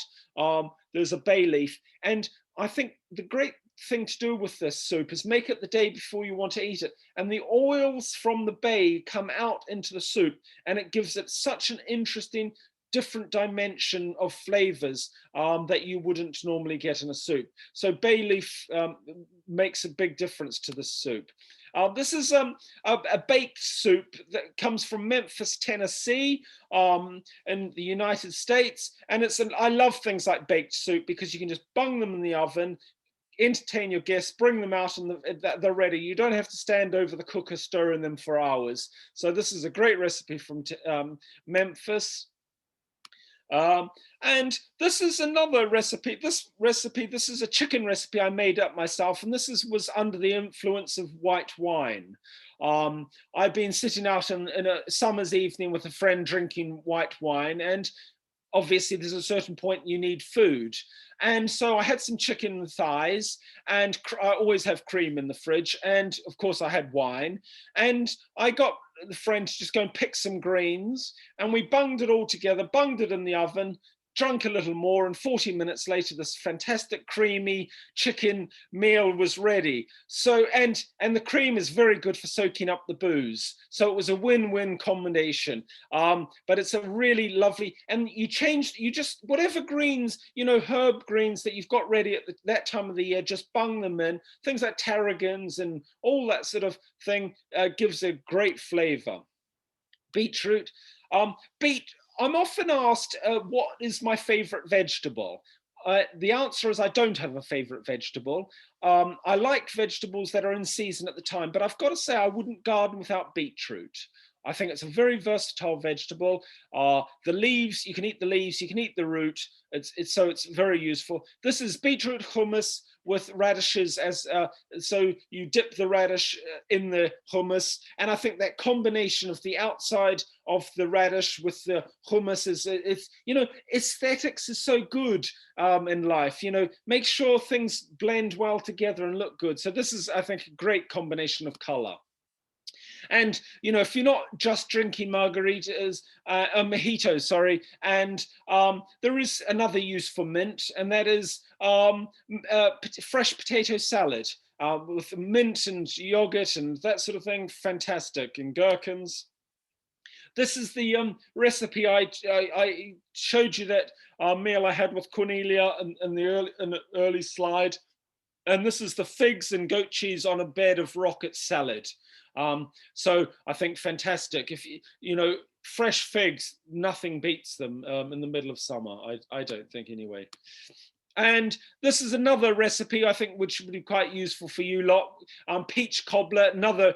there's a bay leaf. And I think the great thing to do with this soup is make it the day before you want to eat it. And the oils from the bay come out into the soup, and it gives it such an interesting different dimension of flavors that you wouldn't normally get in a soup. So bay leaf makes a big difference to the soup. This is a baked soup that comes from Memphis, Tennessee, in the United States. And I love things like baked soup because you can just bung them in the oven, entertain your guests, bring them out, and they're ready. You don't have to stand over the cooker stirring them for hours. So this is a great recipe from Memphis. And this is another recipe. This is a chicken recipe I made up myself, and was under the influence of white wine. I've been sitting out in a summer's evening with a friend drinking white wine, and obviously there's a certain point you need food. And so I had some chicken thighs, and I always have cream in the fridge. And of course I had wine, and I got the friend to just go and pick some greens, and we bunged it all together, bunged it in the oven, drunk a little more, and 40 minutes later this fantastic creamy chicken meal was ready. So and the cream is very good for soaking up the booze, so it was a win-win combination. But it's a really lovely, and you just whatever greens, herb greens that you've got ready at that time of the year, just bung them in. Things like tarragons and all that sort of thing gives a great flavor. Beetroot. I'm often asked what is my favorite vegetable. The answer is I don't have a favorite vegetable. I like vegetables that are in season at the time, but I've got to say I wouldn't garden without beetroot. I think it's a very versatile vegetable. The leaves, you can eat the leaves, you can eat the root. It's very useful. This is beetroot hummus with radishes, so you dip the radish in the hummus, and I think that combination of the outside of the radish with the hummus aesthetics is so good in life. Make sure things blend well together and look good. So this is, I think, a great combination of color. And if you're not just drinking margaritas, mojitos, sorry, and there is another use for mint, and that is fresh potato salad with mint and yogurt and that sort of thing. Fantastic, and gherkins. This is the recipe I showed you, that meal I had with Cornelia in the early slide. And this is the figs and goat cheese on a bed of rocket salad. So I think fantastic. If fresh figs, nothing beats them in the middle of summer. I don't think, anyway. And this is another recipe I think which would be quite useful for you lot. Peach cobbler, another,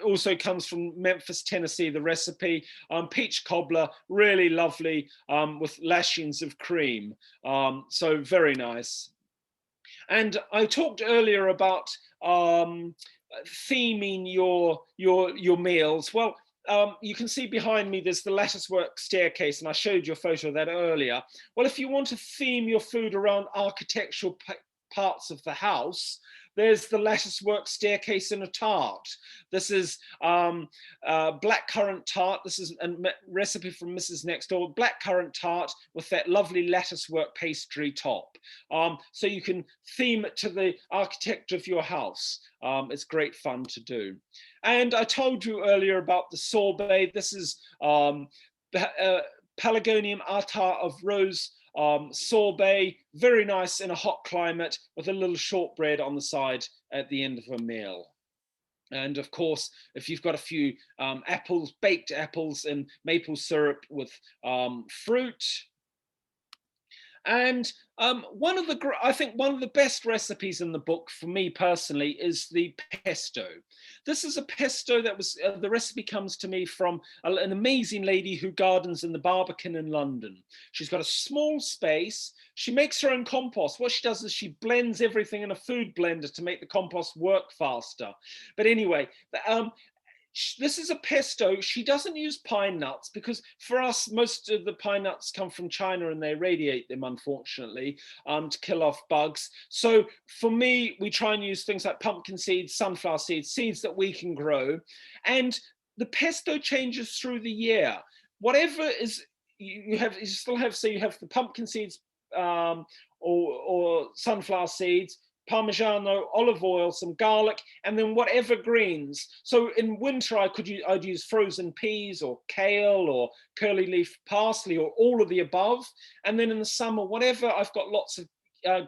also comes from Memphis, Tennessee, the recipe. Peach cobbler, really lovely, with lashings of cream. So very nice. And I talked earlier about theming your meals. Well, you can see behind me there's the latticework staircase, and I showed you a photo of that earlier. Well, if you want to theme your food around architectural parts of the house, there's the latticework staircase in a tart. This is blackcurrant tart. This is a recipe from Mrs. Next Door. Blackcurrant tart with that lovely latticework pastry top. So you can theme it to the architecture of your house. It's great fun to do. And I told you earlier about the sorbet. This is Pelargonium attar of rose sorbet, very nice in a hot climate, with a little shortbread on the side at the end of a meal. And of course, if you've got a few apples, baked apples and maple syrup with fruit. And I think one of the best recipes in the book for me personally is the pesto. This is a pesto that was, the recipe comes to me from an amazing lady who gardens in the Barbican in London. She's got a small space. She makes her own compost. What she does is she blends everything in a food blender to make the compost work faster. But anyway, this is a pesto. She doesn't use pine nuts because for us, most of the pine nuts come from China and they radiate them, unfortunately, to kill off bugs. So for me, we try and use things like pumpkin seeds, sunflower seeds, seeds that we can grow. And the pesto changes through the year. Whatever is, you still have, so you have the pumpkin seeds or sunflower seeds, Parmigiano, olive oil, some garlic, and then whatever greens. So in winter, I'd use frozen peas or kale or curly leaf parsley or all of the above. And then in the summer, whatever I've got lots of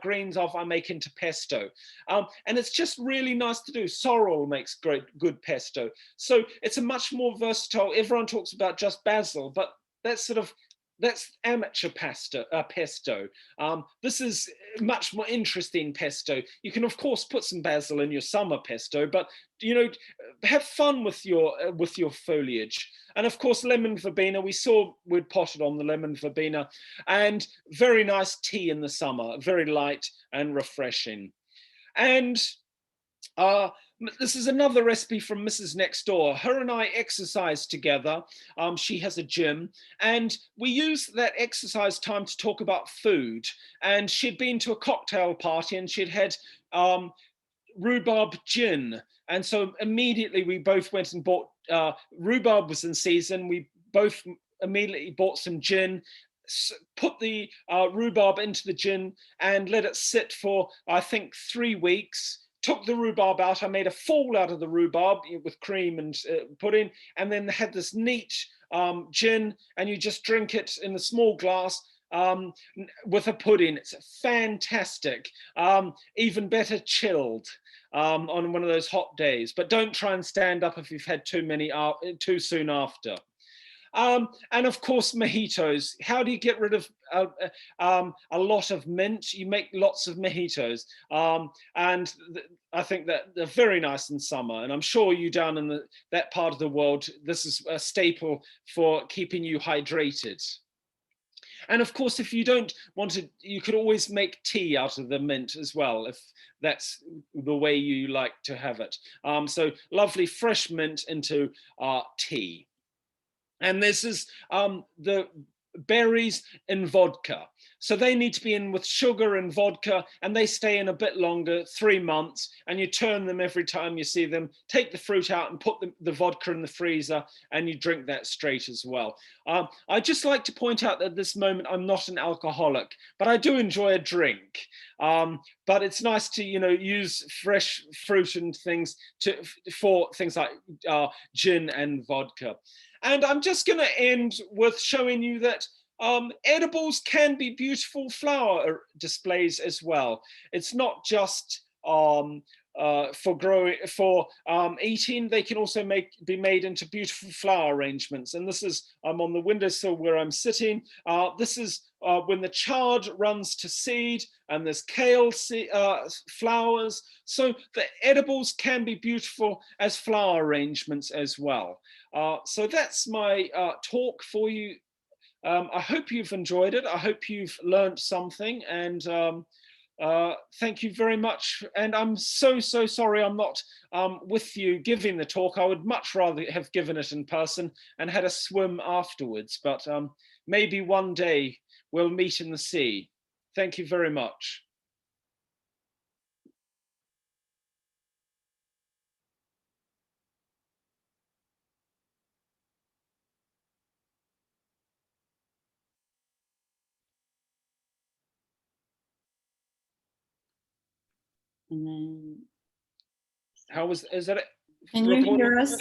greens of, I make into pesto. And it's just really nice to do. Sorrel makes good pesto. So it's a much more versatile, everyone talks about just basil, but that's sort of that's amateur pesto. This is much more interesting pesto. You can of course put some basil in your summer pesto, but you know, have fun with your foliage. And of course, lemon verbena. We saw we'd potted on the lemon verbena, and very nice tea in the summer, very light and refreshing. And this is another recipe from Mrs. Next Door. Her and I exercise together. She has a gym, and we use that exercise time to talk about food. And she'd been to a cocktail party, and she'd had rhubarb gin. And so immediately we both went and bought, rhubarb was in season. We both immediately bought some gin, put the rhubarb into the gin and let it sit for, I think, 3 weeks. Took the rhubarb out. I made a fool out of the rhubarb with cream and pudding, and then had this neat gin, and you just drink it in a small glass with a pudding. It's fantastic. Even better chilled on one of those hot days. But don't try and stand up if you've had too many too soon after. And of course, mojitos. How do you get rid of a lot of mint? You make lots of mojitos. And I think that they're very nice in summer. And I'm sure you down in that part of the world, this is a staple for keeping you hydrated. And of course, if you don't want to, you could always make tea out of the mint as well, if that's the way you like to have it. So lovely fresh mint into tea. And this is the berries in vodka. So they need to be in with sugar and vodka, and they stay in a bit longer, 3 months, and you turn them every time you see them, take the fruit out and put the vodka in the freezer, and you drink that straight as well. I'd just like to point out that at this moment, I'm not an alcoholic, but I do enjoy a drink. But it's nice to, use fresh fruit and things for things like gin and vodka. And I'm just going to end with showing you that edibles can be beautiful flower displays as well. It's not just for eating. They can also be made into beautiful flower arrangements. And this is on the windowsill where I'm sitting. This is when the chard runs to seed, and there's kale flowers. So the edibles can be beautiful as flower arrangements as well. So that's my talk for you. I hope you've enjoyed it. I hope you've learned something, and thank you very much. And I'm so sorry I'm not with you giving the talk. I would much rather have given it in person and had a swim afterwards, but maybe one day we'll meet in the sea. Thank you very much. And then, is that it? Can you hear us?